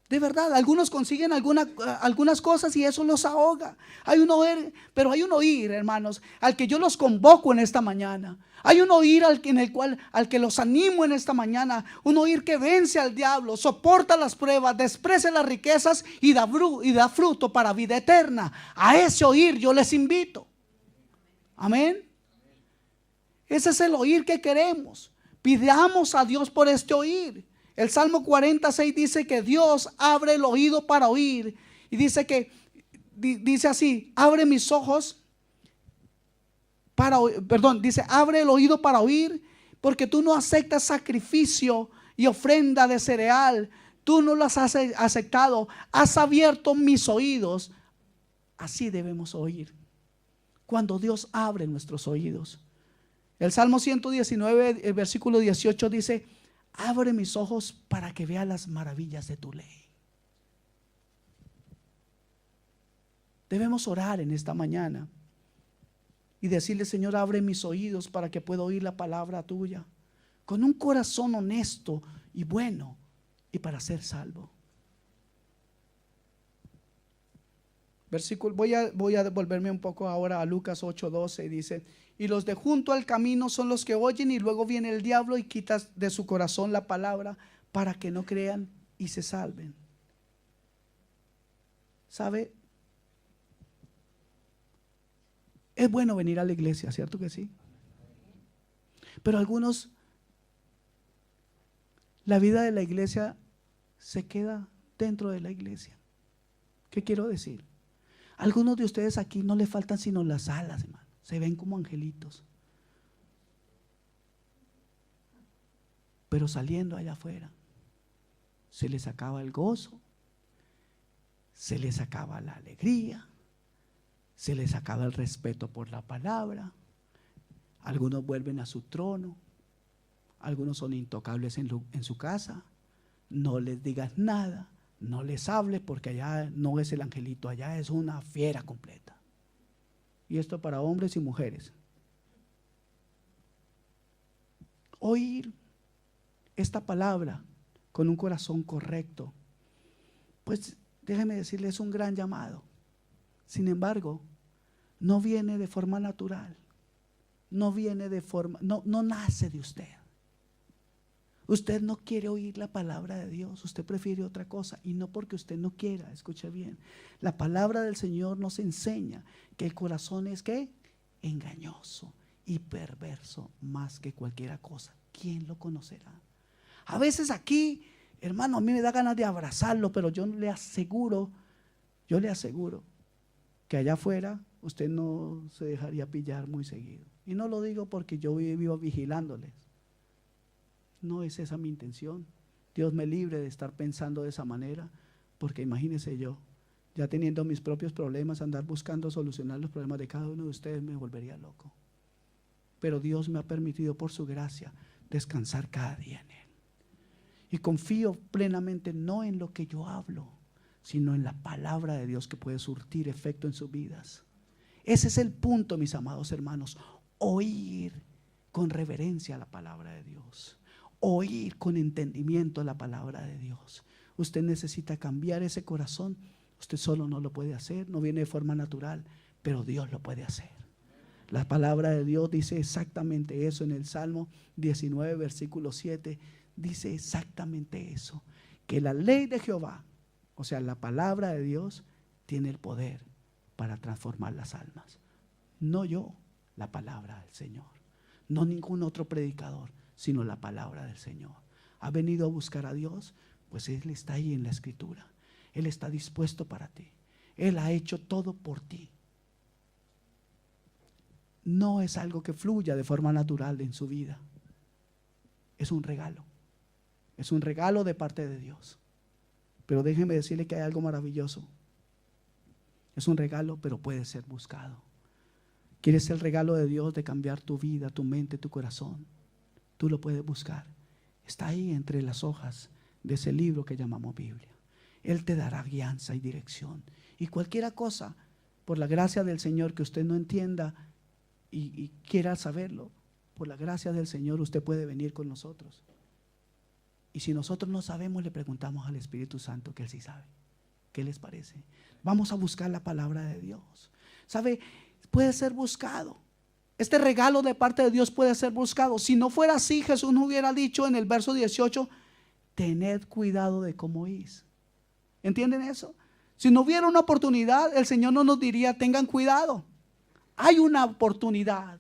De verdad, algunos consiguen algunas cosas y eso los ahoga. Pero hay un oír, hermanos, al que yo los convoco en esta mañana. Hay un oír al que los animo en esta mañana. Un oír que vence al diablo, soporta las pruebas, desprecia las riquezas y da fruto para vida eterna. A ese oír yo les invito. Amén. Ese es el oír que queremos. Pidamos a Dios por este oír. El Salmo 46 dice que Dios abre el oído para oír. Y dice así, abre mis ojos para oír, dice, abre el oído para oír, porque tú no aceptas sacrificio y ofrenda de cereal. tú no las has aceptado, has abierto mis oídos. Así debemos oír cuando Dios abre nuestros oídos. El Salmo 119, el versículo 18 dice: abre mis ojos para que vea las maravillas de tu ley. Debemos orar en esta mañana y decirle: Señor, abre mis oídos para que pueda oír la palabra tuya, con un corazón honesto y bueno, y para ser salvo. Versículo, voy a devolverme un poco ahora a Lucas 8:12, y dice: y los de junto al camino son los que oyen, y luego viene el diablo y quita de su corazón la palabra para que no crean y se salven. ¿Sabe? Es bueno venir a la iglesia, ¿cierto que sí? Pero algunos, la vida de la iglesia se queda dentro de la iglesia. ¿Qué quiero decir? Algunos de ustedes aquí no le faltan sino las alas, hermano. Se ven como angelitos. Pero saliendo allá afuera, se les acaba el gozo, se les acaba la alegría, se les acaba el respeto por la palabra. Algunos vuelven a su trono, algunos son intocables en su casa. No les digas nada, no les hables, porque allá no es el angelito, allá es una fiera completa. Y esto para hombres y mujeres. Oír esta palabra con un corazón correcto, pues déjeme decirle, es un gran llamado. Sin embargo, no viene de forma natural, no viene de forma, no nace de usted. Usted no quiere oír la palabra de Dios, usted prefiere otra cosa, y no porque usted no quiera. Escuche bien, la palabra del Señor nos enseña que el corazón es ¿qué? Engañoso y perverso más que cualquier cosa. ¿Quién lo conocerá? A veces aquí, hermano, a mí me da ganas de abrazarlo, pero yo le aseguro que allá afuera usted no se dejaría pillar muy seguido. Y no lo digo porque yo vivo vigilándoles. No es esa mi intención. Dios me libre de estar pensando de esa manera, porque imagínese yo, ya teniendo mis propios problemas, andar buscando solucionar los problemas de cada uno de ustedes, me volvería loco. Pero Dios me ha permitido por su gracia descansar cada día en Él. Y confío plenamente no en lo que yo hablo, sino en la palabra de Dios que puede surtir efecto en sus vidas. Ese es el punto, mis amados hermanos: oír con reverencia la palabra de Dios, oír con entendimiento la palabra de Dios. Usted necesita cambiar ese corazón. Usted solo no lo puede hacer, no viene de forma natural, pero Dios lo puede hacer. La palabra de Dios dice exactamente eso en el Salmo 19, versículo 7. Dice exactamente eso, que la ley de Jehová, o sea, la palabra de Dios, tiene el poder para transformar las almas. No yo, la palabra del Señor. No ningún otro predicador, sino la palabra del Señor. ¿Ha venido a buscar a Dios? Pues Él está ahí en la Escritura. Él está dispuesto para ti. Él ha hecho todo por ti. No es algo que fluya de forma natural en su vida. Es un regalo. Es un regalo de parte de Dios. Pero déjeme decirle que hay algo maravilloso. Es un regalo, pero puede ser buscado. ¿Quieres el regalo de Dios de cambiar tu vida, tu mente, tu corazón? Tú lo puedes buscar. Está ahí entre las hojas de ese libro que llamamos Biblia. Él te dará guianza y dirección. Y cualquier cosa, por la gracia del Señor, que usted no entienda y quiera saberlo, por la gracia del Señor usted puede venir con nosotros. Y si nosotros no sabemos, le preguntamos al Espíritu Santo, que Él sí sabe. ¿Qué les parece? Vamos a buscar la palabra de Dios. ¿Sabe? Puede ser buscado. Este regalo de parte de Dios puede ser buscado. Si no fuera así, Jesús no hubiera dicho en el verso 18: tened cuidado de cómo oís. ¿Entienden eso? Si no hubiera una oportunidad, el Señor no nos diría: tengan cuidado. Hay una oportunidad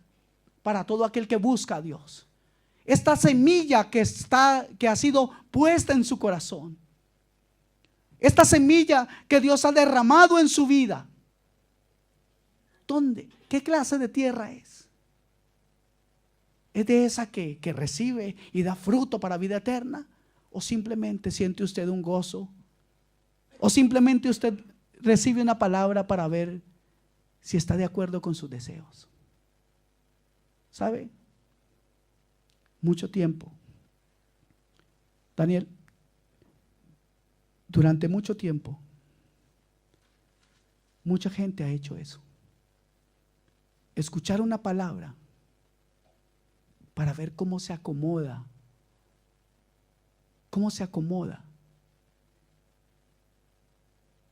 para todo aquel que busca a Dios. Esta semilla que ha sido puesta en su corazón, esta semilla que Dios ha derramado en su vida, ¿dónde? ¿Qué clase de tierra es? ¿Es de esa que recibe y da fruto para vida eterna? ¿O simplemente siente usted un gozo? ¿O simplemente usted recibe una palabra para ver si está de acuerdo con sus deseos? ¿Sabe? Mucho tiempo, Daniel, durante mucho tiempo, mucha gente ha hecho eso. Escuchar una palabra para ver cómo se acomoda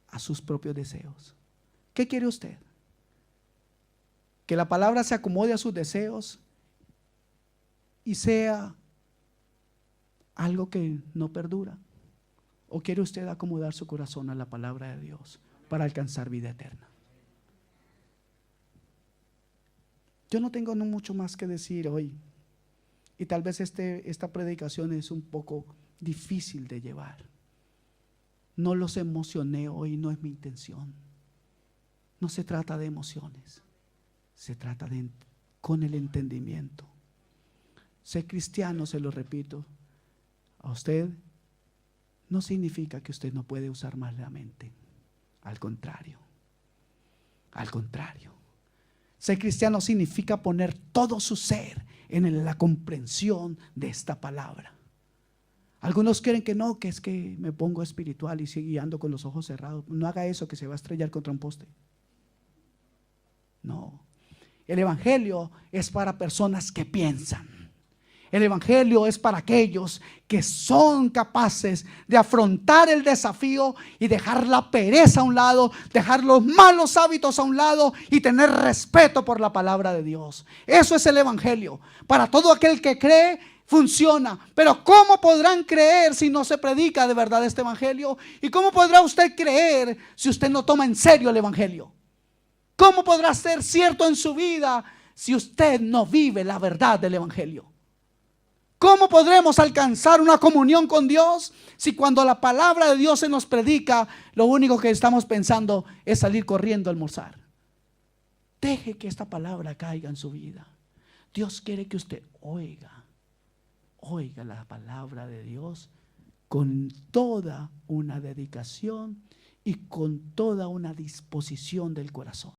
a sus propios deseos. ¿Qué quiere usted? ¿Que la palabra se acomode a sus deseos y sea algo que no perdura? ¿O quiere usted acomodar su corazón a la palabra de Dios para alcanzar vida eterna? Yo no tengo mucho más que decir hoy, y tal vez esta predicación es un poco difícil de llevar. No los emocioné hoy, no es mi intención. No se trata de emociones, se trata con el entendimiento. Ser cristiano, se lo repito, a usted no significa que usted no puede usar más la mente. Al contrario. Ser cristiano significa poner todo su ser en la comprensión de esta palabra. Algunos creen que no, que es que me pongo espiritual y sigo guiando con los ojos cerrados. No haga eso, que se va a estrellar contra un poste. No. El evangelio es para personas que piensan. El evangelio es para aquellos que son capaces de afrontar el desafío y dejar la pereza a un lado, dejar los malos hábitos a un lado y tener respeto por la palabra de Dios. Eso es el evangelio. Para todo aquel que cree, funciona. Pero ¿cómo podrán creer si no se predica de verdad este evangelio? ¿Y cómo podrá usted creer si usted no toma en serio el evangelio? ¿Cómo podrá ser cierto en su vida si usted no vive la verdad del evangelio? ¿Cómo podremos alcanzar una comunión con Dios si cuando la palabra de Dios se nos predica, lo único que estamos pensando es salir corriendo a almorzar? Deje que esta palabra caiga en su vida. Dios quiere que usted oiga la palabra de Dios con toda una dedicación y con toda una disposición del corazón.